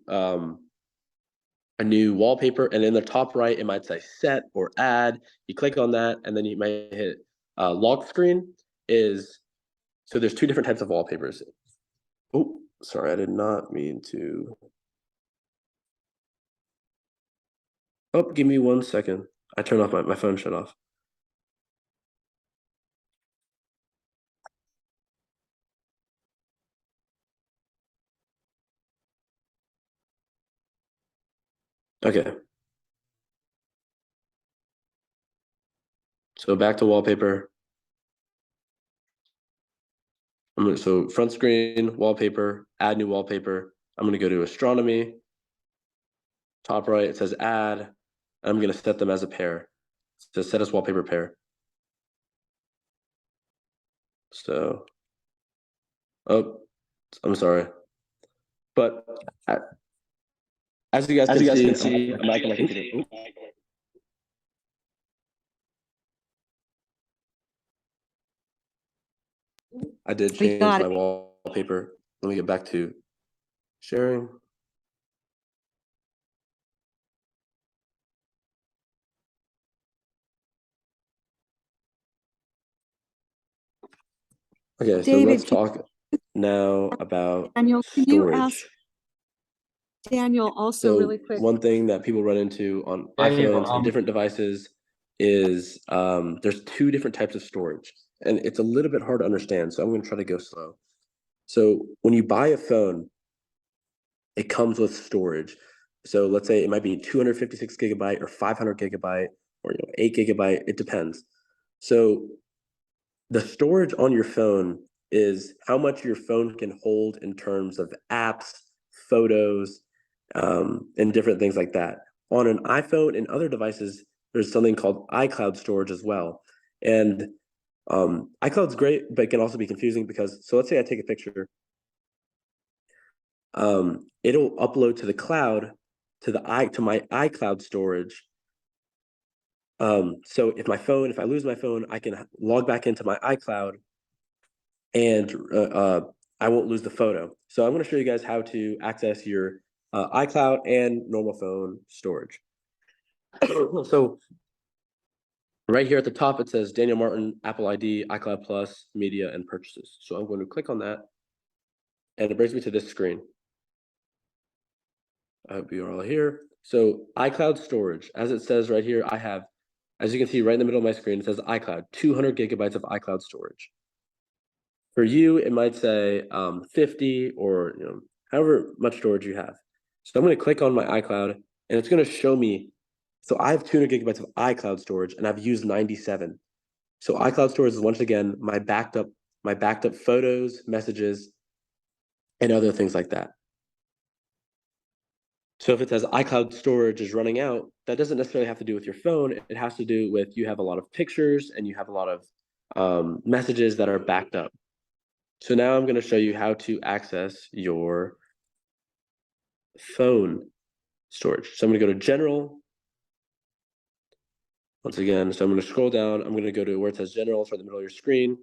wallpaper, and in the top right, it might say set or add. You click on that, and then you might hit lock screen so there's two different types of wallpapers. Oh, sorry, I did not mean to. Oh, give me 1 second. I turned off my phone shut off. Okay. So back to wallpaper. So front screen, wallpaper, add new wallpaper. I'm going to go to astronomy. Top right, it says add. I'm going to set them as a pair. to set as wallpaper pair. So, oh, I'm sorry. But as you guys can see, I'm back on my computer. I did change my wallpaper. Let me get back to sharing. Okay, so let's talk now about Daniel, can you ask storage. Daniel also So really quick? one thing that people run into on iPhones and different devices is there's two different types of storage, and it's a little bit hard to understand. So I'm going to try to go slow. So when you buy a phone, it comes with storage. So let's say it might be 256 gigabyte or 500 gigabyte or 8 gigabyte. It depends. So the storage on your phone is how much your phone can hold in terms of apps, photos, and different things like that. On an iPhone and other devices, there's something called iCloud storage as well. And iCloud's great, but it can also be confusing because, so let's say I take a picture. It'll upload to the cloud, to my iCloud storage. So if I lose my phone, I can log back into my iCloud and I won't lose the photo. So I'm going to show you guys how to access your iCloud and normal phone storage. So right here at the top, it says Daniel Martin, Apple ID, iCloud Plus, Media, and Purchases. So I'm going to click on that, and it brings me to this screen. I hope you are all here. So iCloud storage, as it says right here, I have, as you can see right in the middle of my screen, it says iCloud, 200 gigabytes of iCloud storage. For you, it might say 50 or however much storage you have. So I'm going to click on my iCloud, and it's going to show me. So I have 200 gigabytes of iCloud storage, and I've used 97. So iCloud storage is once again my backed up photos, messages, and other things like that. So if it says iCloud storage is running out, that doesn't necessarily have to do with your phone. It has to do with you have a lot of pictures and you have a lot of messages that are backed up. So now I'm going to show you how to access your phone storage. So I'm going to go to General. Once again, so I'm going to scroll down. I'm going to go to where it says General, it's right in the middle of your screen.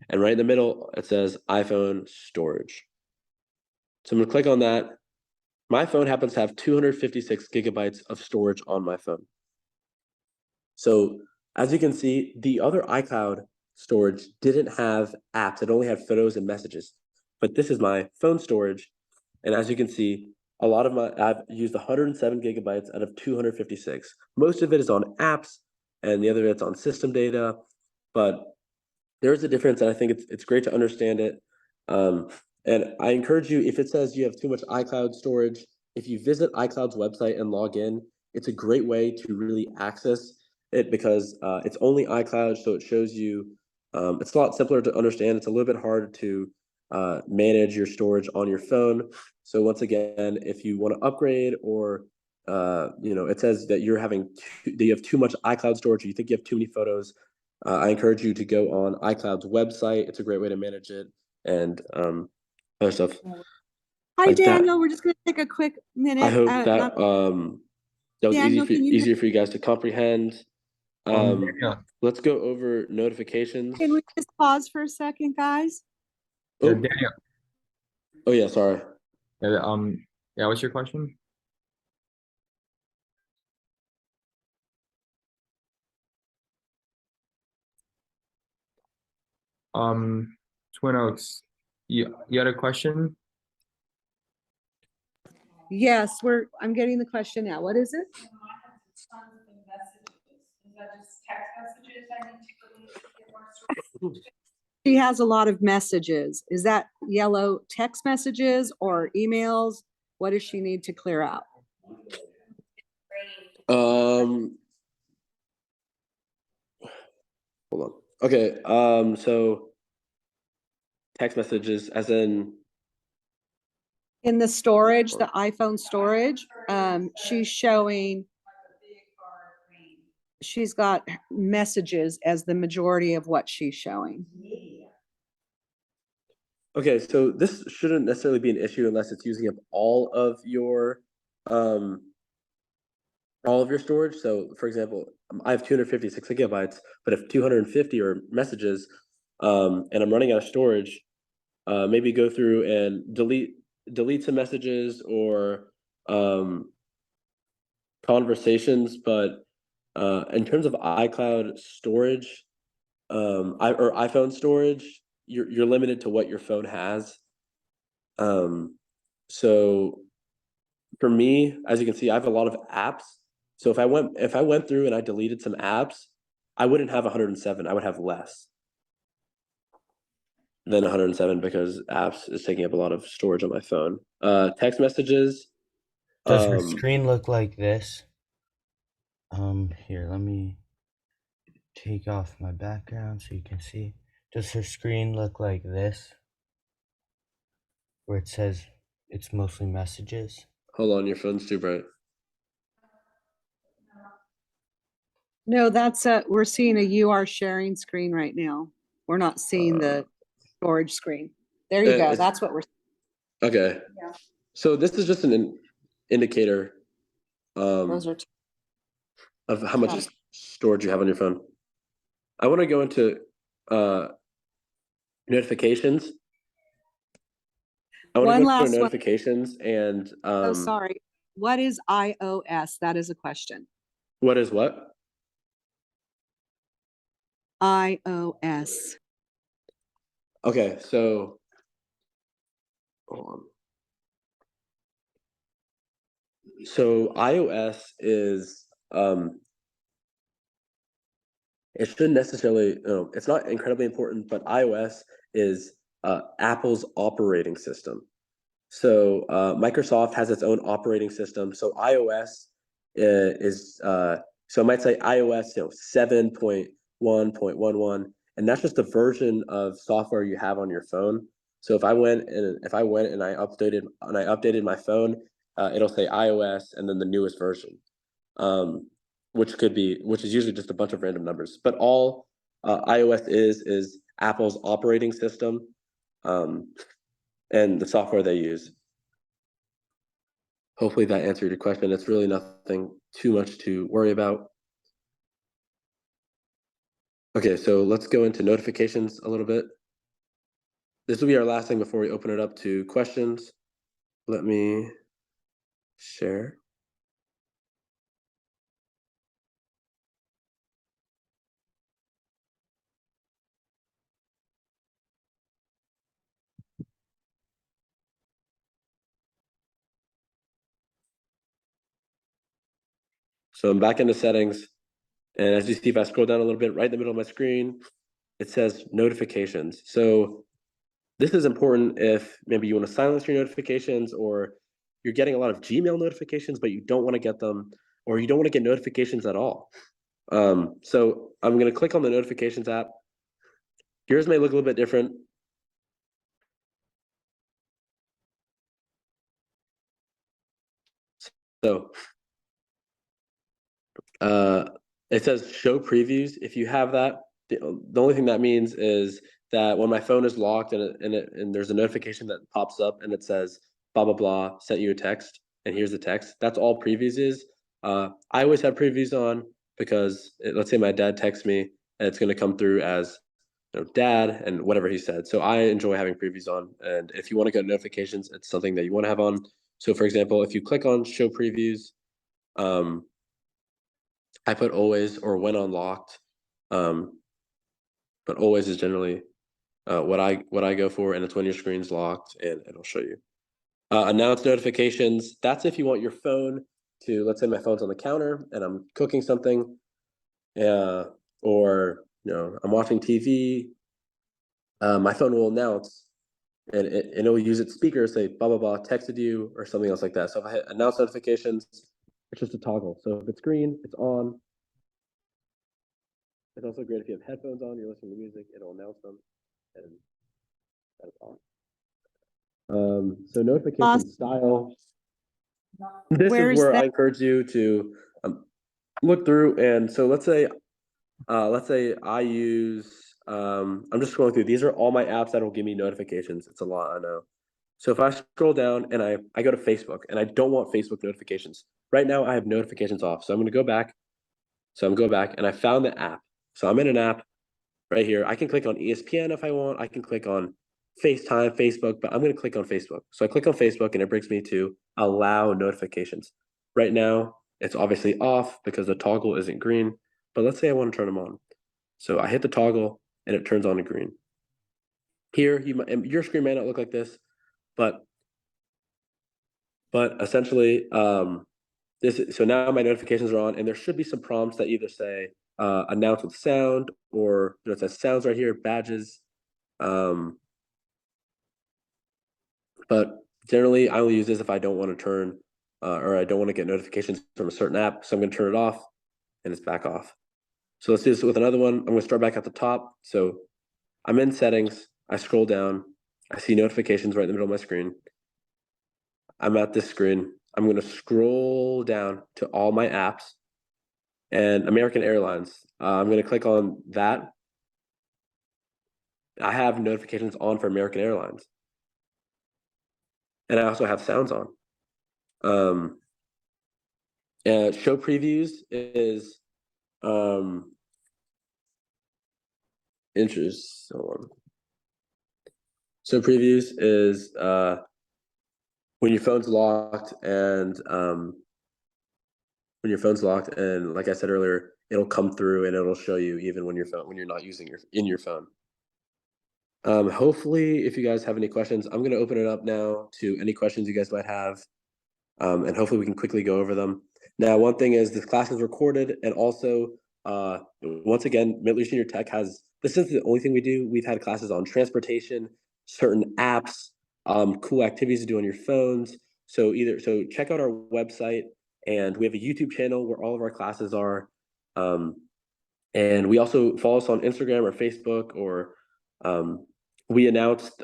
And right in the middle, it says iPhone storage. So I'm going to click on that. My phone happens to have 256 gigabytes of storage on my phone. So as you can see, the other iCloud storage didn't have apps. It only had photos and messages. But this is my phone storage. And as you can see, I've used 107 gigabytes out of 256. Most of it is on apps and the other bit's on system data. But there's a difference, and I think it's great to understand it. And I encourage you, if it says you have too much iCloud storage, if you visit iCloud's website and log in, it's a great way to really access it because it's only iCloud, so it shows you, it's a lot simpler to understand. It's a little bit harder to manage your storage on your phone. So once again, if you want to upgrade or it says that you have too much iCloud storage, or you think you have too many photos, I encourage you to go on iCloud's website. It's a great way to manage it and other stuff. Hi, like Daniel. that. We're just going to take a quick minute. I hope that was Daniel, easier for you guys to comprehend. Let's go over notifications. Can we just pause for a second, guys? Yeah, Daniel. Oh yeah, sorry. Yeah, what's your question? Twin Oaks, you had a question? Yes, I'm getting the question now. What is it? She has a lot of messages. Is that yellow text messages or emails? What does she need to clear out? Hold on. Okay. So text messages, as in the storage, the iPhone storage, she's showing she's got messages as the majority of what she's showing. Okay, so this shouldn't necessarily be an issue unless it's using up all of your storage. So for example, I have 256 gigabytes, but if 250 are messages, and I'm running out of storage, maybe go through and delete some messages or conversations. But in terms of iCloud storage, or iPhone storage, you're limited to what your phone has. So for me, as you can see, I have a lot of apps. So if I went through and I deleted some apps, I wouldn't have 107. I would have less than 107 because apps is taking up a lot of storage on my phone. Text messages. Does her screen look like this? Here, let me take off my background so you can see. Does her screen look like this? Where it says it's mostly messages? Hold on, your phone's too bright. No, that's we're seeing a you are sharing screen right now. We're not seeing the storage screen. There you go. That's what we're. Okay. Yeah. So this is just an indicator Those are of how much storage you have on your phone. I want to go into notifications. I want to go to notifications and oh, sorry. What is iOS? That is a question. What is what? iOS. Okay, so hold on. So iOS is it shouldn't necessarily, it's not incredibly important, but iOS is Apple's operating system. So Microsoft has its own operating system. So iOS is so I might say iOS 7.1.11, and that's just the version of software you have on your phone. So if I went and I updated my phone, it'll say iOS and then the newest version, which is usually just a bunch of random numbers. But all iOS is Apple's operating system, and the software they use. Hopefully that answered your question. It's really nothing too much to worry about. Okay, so let's go into notifications a little bit. This will be our last thing before we open it up to questions. Let me share. So I'm back into settings. And as you see, if I scroll down a little bit, right in the middle of my screen, it says notifications. So this is important if maybe you want to silence your notifications, or you're getting a lot of Gmail notifications, but you don't want to get them, or you don't want to get notifications at all. So I'm going to click on the notifications app. Yours may look a little bit different. So it says show previews. If you have that, the only thing that means is that when my phone is locked and there's a notification that pops up and it says blah blah blah, sent you a text, and here's the text. That's all previews is. I always have previews on because let's say my dad texts me and it's going to come through as dad and whatever he said. So I enjoy having previews on. And if you want to go to notifications, it's something that you want to have on. So for example, if you click on show previews, I put always or when unlocked, but always is generally what I go for, and it's when your screen's locked, and it'll show you. Announce notifications. That's if you want your phone to, let's say my phone's on the counter and I'm cooking something, or I'm watching TV. My phone will announce, and it'll use its speaker, say blah blah blah, texted you or something else like that. So if I hit announce notifications, it's just a toggle. So if it's green, it's on. It's also great if you have headphones on, you're listening to music, it'll announce them, and that's on. So notification style. This is where I encourage you to look through, and so let's say I use, I'm just scrolling through. These are all my apps that will give me notifications. It's a lot, I know. So if I scroll down and I go to Facebook and I don't want Facebook notifications, right now I have notifications off. So I'm gonna go back. So I'm going back and I found the app. So I'm in an app right here. I can click on ESPN if I want. I can click on FaceTime, Facebook, but I'm gonna click on Facebook. So I click on Facebook and it brings me to allow notifications. Right now, it's obviously off because the toggle isn't green, but let's say I want to turn them on. So I hit the toggle and it turns on to green. Here, your screen may not look like this, but essentially, so now my notifications are on, and there should be some prompts that either say announce with sound, or it says sounds right here, badges. But generally, I only use this if I don't want to turn or I don't want to get notifications from a certain app. So I'm going to turn it off, and it's back off. So let's do this with another one. I'm going to start back at the top. So I'm in settings. I scroll down. I see notifications right in the middle of my screen. I'm at this screen. I'm going to scroll down to all my apps and American Airlines. I'm going to click on that. I have notifications on for American Airlines. And I also have sounds on. Show previews is interest. So previews is when your phone's locked and like I said earlier, it'll come through and it'll show you even when you're not using your phone. Hopefully, if you guys have any questions, I'm going to open it up now to any questions you guys might have, and hopefully we can quickly go over them. Now, one thing is this class is recorded, and also, once again, Middle Senior Tech this isn't the only thing we do. We've had classes on transportation, certain apps, cool activities to do on your phones. So check out our website, and we have a YouTube channel where all of our classes are. And we also follow us on Instagram or Facebook, or we announced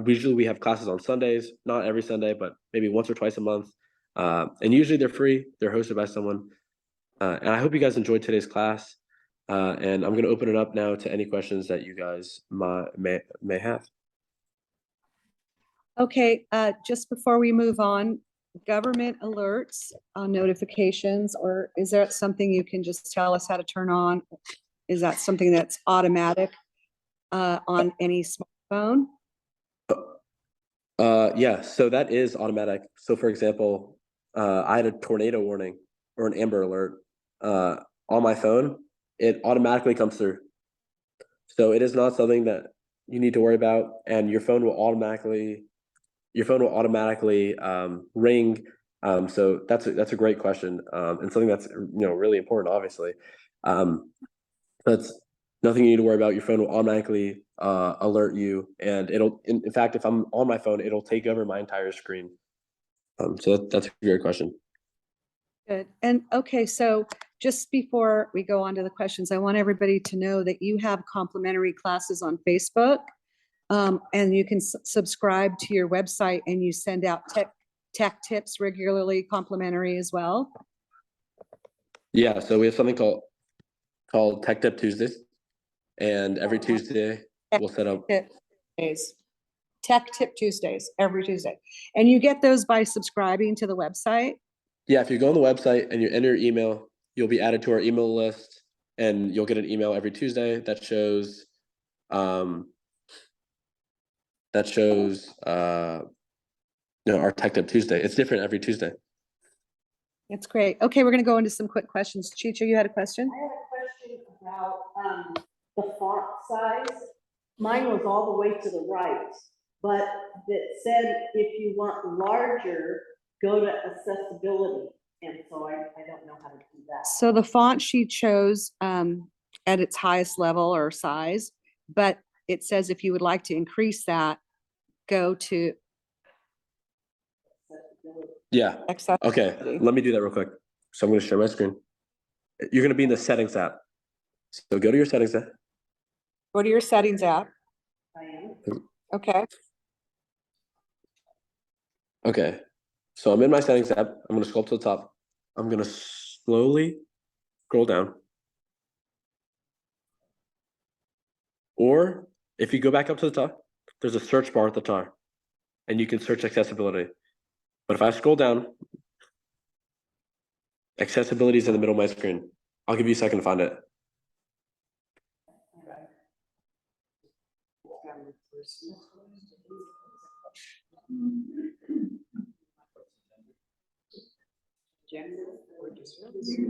usually we have classes on Sundays, not every Sunday, but maybe once or twice a month. And usually they're free. They're hosted by someone. And I hope you guys enjoyed today's class. And I'm going to open it up now to any questions that you guys may have. Okay, just before we move on, government alerts on notifications, or is that something you can just tell us how to turn on? Is that something that's automatic on any smartphone? Yeah, so that is automatic. So for example, I had a tornado warning or an Amber Alert on my phone. It automatically comes through. So it is not something that you need to worry about, and your phone will automatically ring. So that's a great question, and something that's really important, obviously. That's nothing you need to worry about. Your phone will automatically alert you, and it'll. In fact, if I'm on my phone, it'll take over my entire screen. So that's a great question. Good. And okay, so just before we go on to the questions, I want everybody to know that you have complimentary classes on Facebook, and you can subscribe to your website, and you send out tech tips regularly, complimentary as well. Yeah, so we have something called Tech Tip Tuesdays, and every Tuesday we'll set up Tech Tip Tuesdays every Tuesday, and you get those by subscribing to the website. Yeah, if you go on the website and you enter your email, you'll be added to our email list, and you'll get an email every Tuesday that shows our Tech Tip Tuesday. It's different every Tuesday. That's great. Okay, we're going to go into some quick questions. Chicha, you had a question? I had a question about the font size. Mine was all the way to the right, but it said if you want larger, go to accessibility. And so I don't know how to do that. So the font she chose at its highest level or size, but it says if you would like to increase that, go to Yeah. Okay, let me do that real quick. So I'm going to share my screen. You're going to be in the settings app. So go to your settings app. Go to your settings app. I am. Okay. Okay. So I'm in my settings app. I'm going to scroll up to the top. I'm going to slowly scroll down. Or if you go back up to the top, there's a search bar at the top, and you can search accessibility. But if I scroll down, accessibility is in the middle of my screen. I'll give you a second to find it.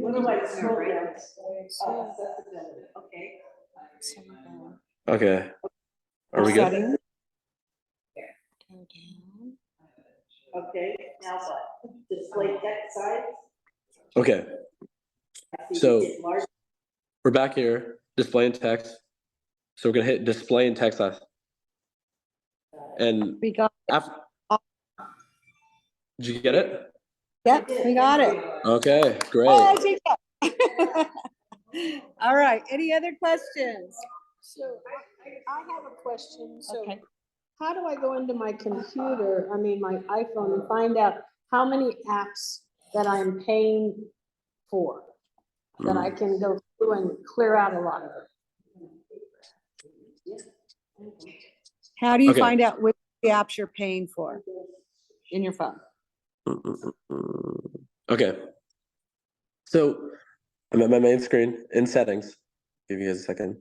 What do I scroll down? Accessibility, okay. Okay. Are we good? Settings. Okay, now what? Display text size? Okay. I see So it's large. we're back here, display and text. So we're gonna hit display and text size. And We got after, did you get it? Yep, we got it. Okay, great. Oh, Jacob. All right, any other questions? So I have a question. So Okay. how do I go into my computer, I mean, my iPhone, and find out how many apps that I'm paying for? That I can go through and clear out a lot of it. How do you Okay. find out which apps you're paying for in your phone? Okay. So I'm at my main screen in settings. Give you guys a second.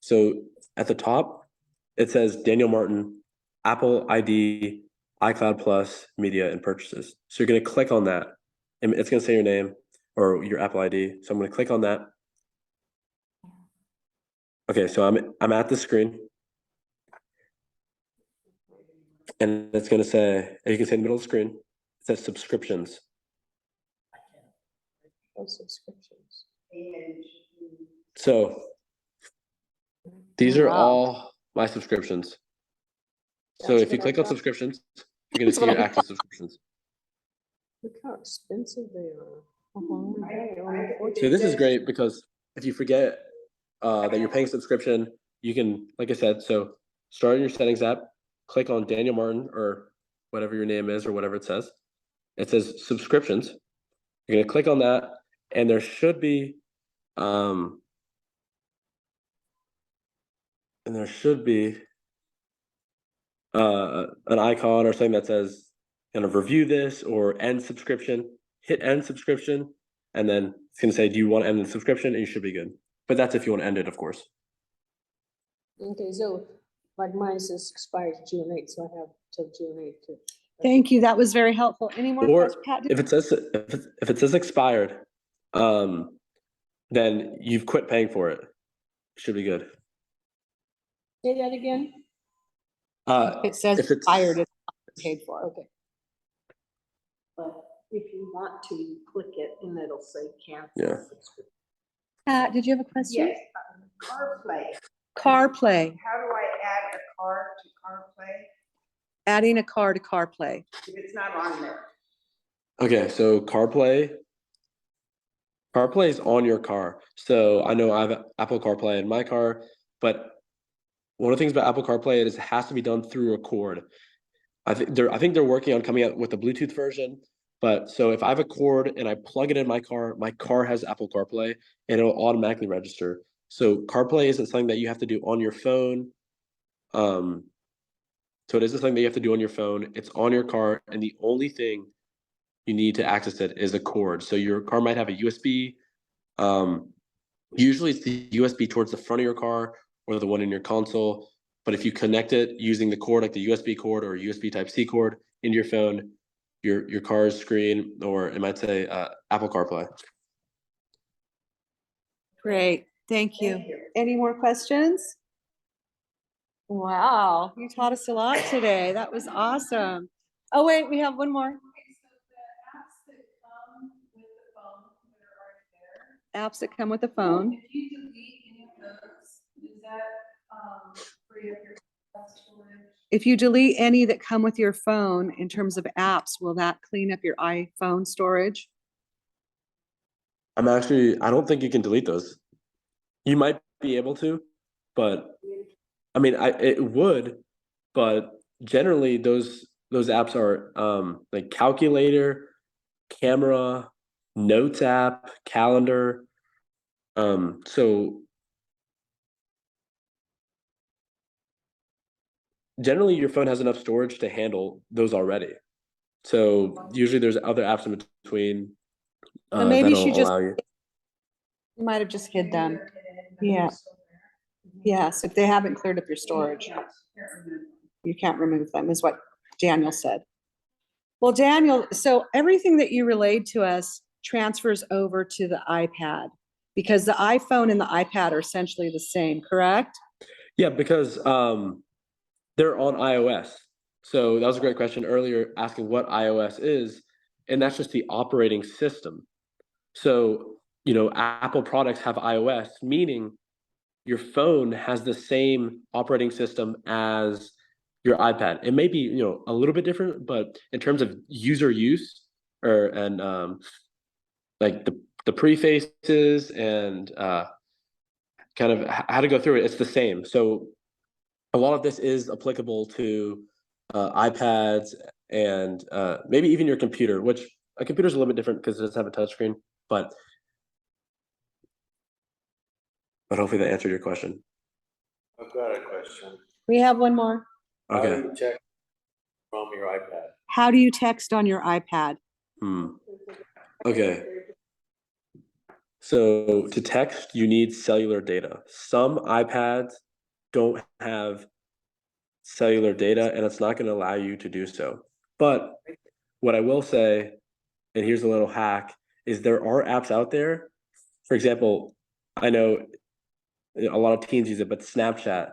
So at the top, it says Daniel Martin, Apple ID, iCloud Plus, Media, and Purchases. So you're going to click on that, and it's going to say your name or your Apple ID. So I'm going to click on that. Okay, so I'm at the screen, and it's going to say, as you can see in the middle of the screen, it says subscriptions. Subscriptions. So these are all my subscriptions. So That's if you what I click on thought. subscriptions, you're going to see your active subscriptions. Look how expensive they are. So this is great because if you forget that you're paying a subscription, you can, like I said, so start in your settings app, click on Daniel Martin or whatever your name is or whatever it says. It says subscriptions. You're going to click on that, and there should be an icon or something that says kind of review this or end subscription. Hit end subscription, and then it's going to say, do you want to end the subscription? And you should be good. But that's if you want to end it, of course. Okay, so like mine says expires June 8th, so I have till June 8th to. Thank you. That was very helpful. Any more Or questions? Pat, if it says expired, then you've quit paying for it. Should be good. Say that again? it says if it's expired, it's not paid for. Okay. But if you want to, you click it and it'll say cancel. Yeah. subscription. Pat, did you have a question? Yes, CarPlay. CarPlay, How do I add a car to CarPlay adding a car to CarPlay. if it's not on there? Okay, so CarPlay is on your car. So I know I have Apple CarPlay in my car, but one of the things about Apple CarPlay is it has to be done through a cord. I think they're working on coming out with a Bluetooth version. But so if I have a cord and I plug it in my car has Apple CarPlay and it'll automatically register. So CarPlay isn't something that you have to do on your phone. So it isn't something that you have to do on your phone. It's on your car, and the only thing you need to access it is a cord. So your car might have a USB. Usually it's the USB towards the front of your car or the one in your console. But if you connect it using the cord, like the USB cord or USB Type-C cord into your phone, your car's screen, or it might say Apple CarPlay. Great, thank you. Any more questions? Wow, you taught us a lot today. That was awesome. Oh, wait, we have one more. Apps that come with the phone. If you delete any of those, does that free up your storage? If you delete any that come with your phone in terms of apps, will that clean up your iPhone storage? I don't think you can delete those. You might be able to, but I mean, it would, but generally those apps are like calculator, camera, notes app, calendar. So generally your phone has enough storage to handle those already. So usually there's other apps in between So maybe that'll she just allow you. might have just hid them. Yeah. Yes, if they haven't cleared up your storage, you can't remove them, is what Daniel said. Well, Daniel, so everything that you relayed to us transfers over to the iPad because the iPhone and the iPad are essentially the same, correct? Yeah, because they're on iOS. So that was a great question earlier, asking what iOS is, and that's just the operating system. So, Apple products have iOS, meaning your phone has the same operating system as your iPad. It may be, a little bit different, but in terms of user use and like the prefaces and kind of how to go through it, it's the same. So a lot of this is applicable to iPads and maybe even your computer, which a computer is a little bit different because it doesn't have a touchscreen, but hopefully that answered your question. I've got a question. We have one more. How do Okay. you check from your iPad? How do you text on your iPad? Okay. So to text, you need cellular data. Some iPads don't have cellular data, and it's not going to allow you to do so. But what I will say, and here's a little hack, is there are apps out there. For example, I know a lot of teens use it, but Snapchat,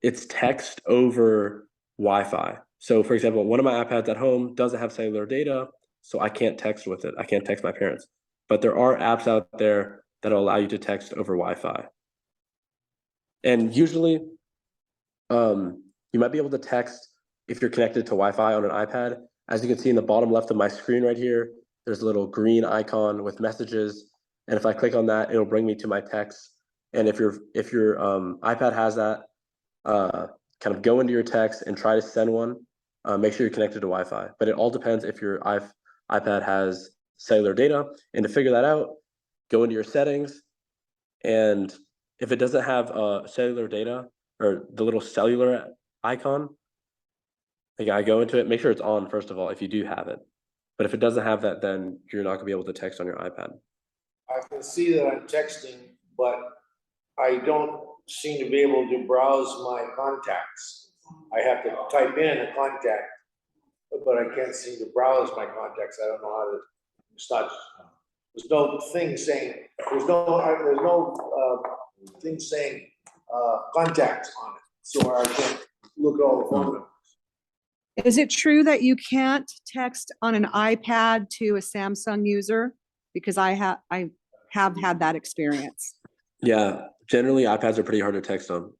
it's text over Wi-Fi. So for example, one of my iPads at home doesn't have cellular data, so I can't text with it. I can't text my parents. But there are apps out there that'll allow you to text over Wi-Fi. And usually, you might be able to text if you're connected to Wi-Fi on an iPad. As you can see in the bottom left of my screen right here, there's a little green icon with messages. And if I click on that, it'll bring me to my text. And if your iPad has that, kind of go into your text and try to send one. Make sure you're connected to Wi-Fi. But it all depends if your iPad has cellular data. And to figure that out, go into your settings. And if it doesn't have cellular data or the little cellular icon, I go into it, make sure it's on, first of all, if you do have it. But if it doesn't have that, then you're not going to be able to text on your iPad. I can see that I'm texting, but I don't seem to be able to browse my contacts. I have to type in a contact, but I can't seem to browse my contacts. I don't know how to start. There's no thing saying, there's no thing saying contacts on it. So I can't look at all the phone numbers. Is it true that you can't text on an iPad to a Samsung user? Because I have had that experience. Yeah, generally iPads are pretty hard to text on.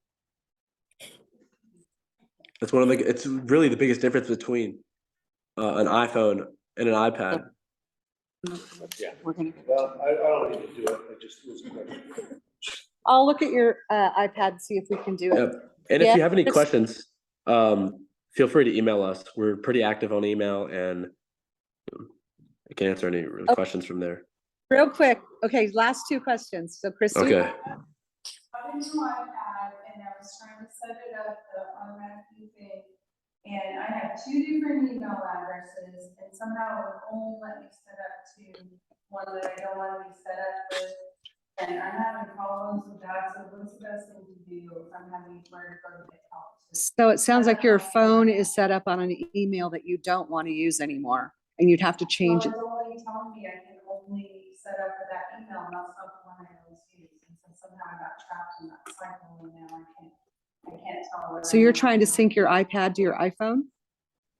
It's it's really the biggest difference between an iPhone and an iPad. Yeah. Well, I don't need to do it. I just was a question. I'll look at your iPad and see if we can do it. Yep. And if you have any questions, feel free to email us. We're pretty active on email, and I can answer any questions from there. Real quick. Okay, last two questions. So Christy. Okay. I into my iPad and I was trying to set it up, the automatic thing. And I have two different email addresses and somehow it would only let me set up to one that I don't want to be set up with. And I'm having problems with that. So what's the best thing to do if I'm having where to go to get help? So it sounds like your phone is set up on an email that you don't want to use anymore, and you'd have to change it. Well, it's only telling me I can only set up for that email, and that's not the one I always use. And so somehow I got trapped in that cycle, and now I can't tell. So you're trying to sync your iPad to your iPhone?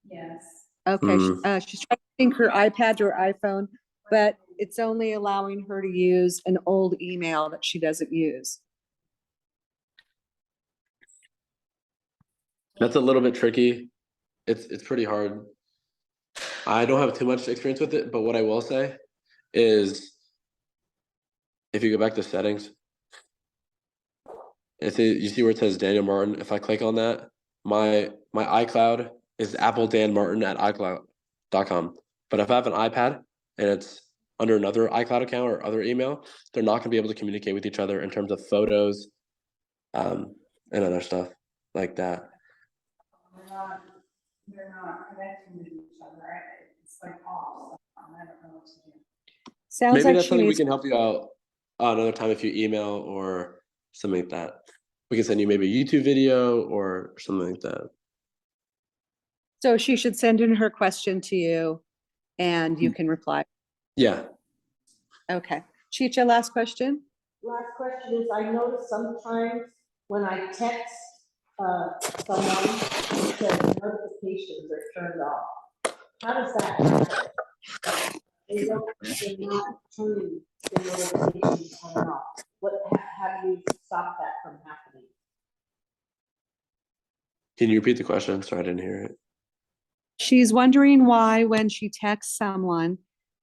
Yes. Okay, she's trying to sync her iPad to her iPhone, but it's only allowing her to use an old email that she doesn't use. That's a little bit tricky. It's pretty hard. I don't have too much experience with it, but what I will say is if you go back to settings, you see where it says Daniel Martin. If I click on that, my iCloud is appledanmartin@icloud.com. But if I have an iPad and it's under another iCloud account or other email, they're not going to be able to communicate with each other in terms of photos and other stuff like that. They're not connecting with each other, right? It's like off. I don't know what to do. Sounds Maybe like that's she something we needs, can help you out another time if you email or something like that. We can send you maybe a YouTube video or something like that. so she should send in her question to you and you can reply. Yeah. Okay. Chicha, last question? Last question is, I notice sometimes when I text someone, it says notifications are turned off. How does that happen? They're not turning the notifications on and off. How do you stop that from happening? Can you repeat the question? Sorry, I didn't hear it. She's wondering why when she texts someone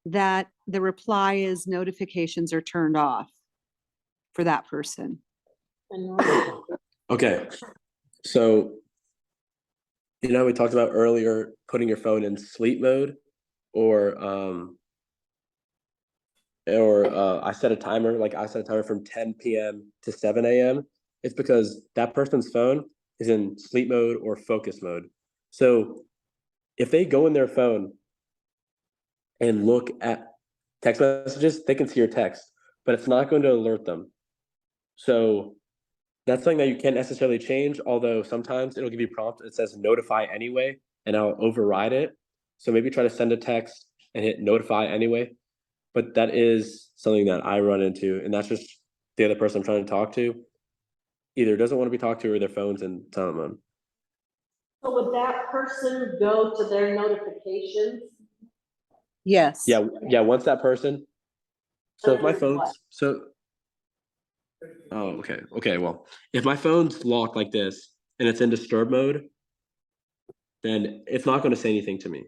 that the reply is notifications are turned off for that person. Okay. So, we talked about earlier putting your phone in sleep mode or I set a timer, from 10 p.m. to 7 a.m. It's because that person's phone is in sleep mode or focus mode. So if they go in their phone and look at text messages, they can see your text, but it's not going to alert them. So that's something that you can't necessarily change, although sometimes it'll give you a prompt that says notify anyway, and I'll override it. So maybe try to send a text and hit notify anyway. But that is something that I run into, and that's just the other person I'm trying to talk to either doesn't want to be talked to or their phone's in silent mode. So would that person go to their notifications? Yes. Yeah. Once that person. So if my phone's okay. Well, if my phone's locked like this and it's in disturb mode, then it's not going to say anything to me.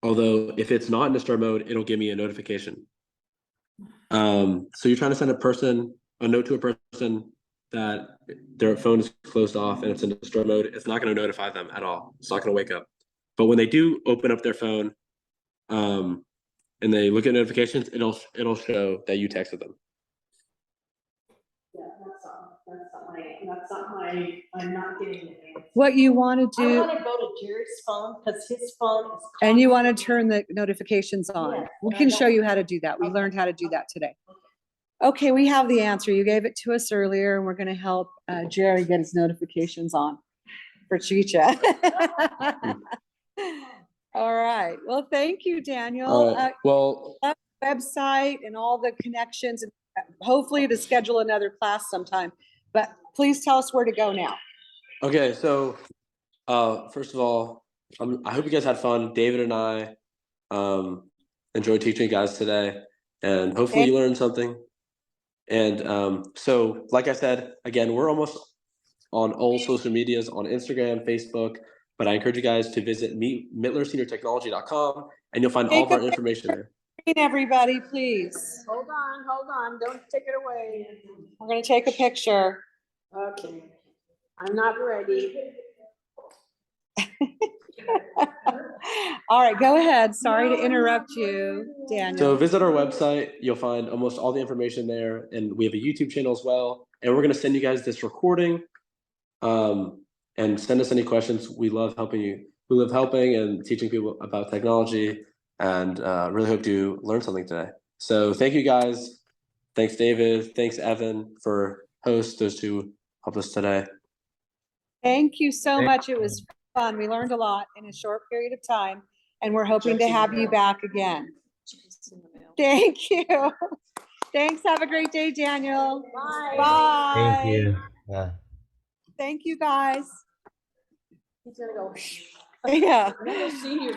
Although if it's not in disturb mode, it'll give me a notification. So you're trying to send a note to a person that their phone is closed off and it's in disturb mode. It's not going to notify them at all. It's not going to wake up. But when they do open up their phone, and they look at notifications, it'll show that you texted them. Yeah, I'm not getting the answer. What you want to do. I want to go to Jerry's phone because his phone is. And you want to turn the notifications on. Yes, We can show you how to do that. We learned how to do that today. Okay, we have the answer. You gave it to us earlier, and we're going to help Jerry get his notifications on for Chicha. All right. Well, thank you, Daniel. Well, website and all the connections, and hopefully to schedule another class sometime. But please tell us where to go now. Okay, so first of all, I hope you guys had fun. David and I enjoyed teaching you guys today, and hopefully you learned something. And so, like I said, again, we're almost on all social medias on Instagram, Facebook, but I encourage you guys to visit mittlerseniortechnology.com, and you'll find all of our information there. Everybody, please. Hold on, don't take it away. We're going to take a picture. Okay, I'm not ready. All right, go ahead. Sorry to interrupt you, Daniel. So visit our website. You'll find almost all the information there. And we have a YouTube channel as well. And we're going to send you guys this recording and send us any questions. We love helping you. We love helping and teaching people about technology, and really hope you learned something today. So thank you guys. Thanks, David. Thanks, Evan, for host. Those two helped us today. Thank you so much. It was fun. We learned a lot in a short period of time, and we're hoping to have you back again. Thank you. Thanks. Have a great day, Daniel. Bye. Bye. Thank you. Yeah. Thank you, guys. He's gonna go. Yeah. I've never seen you.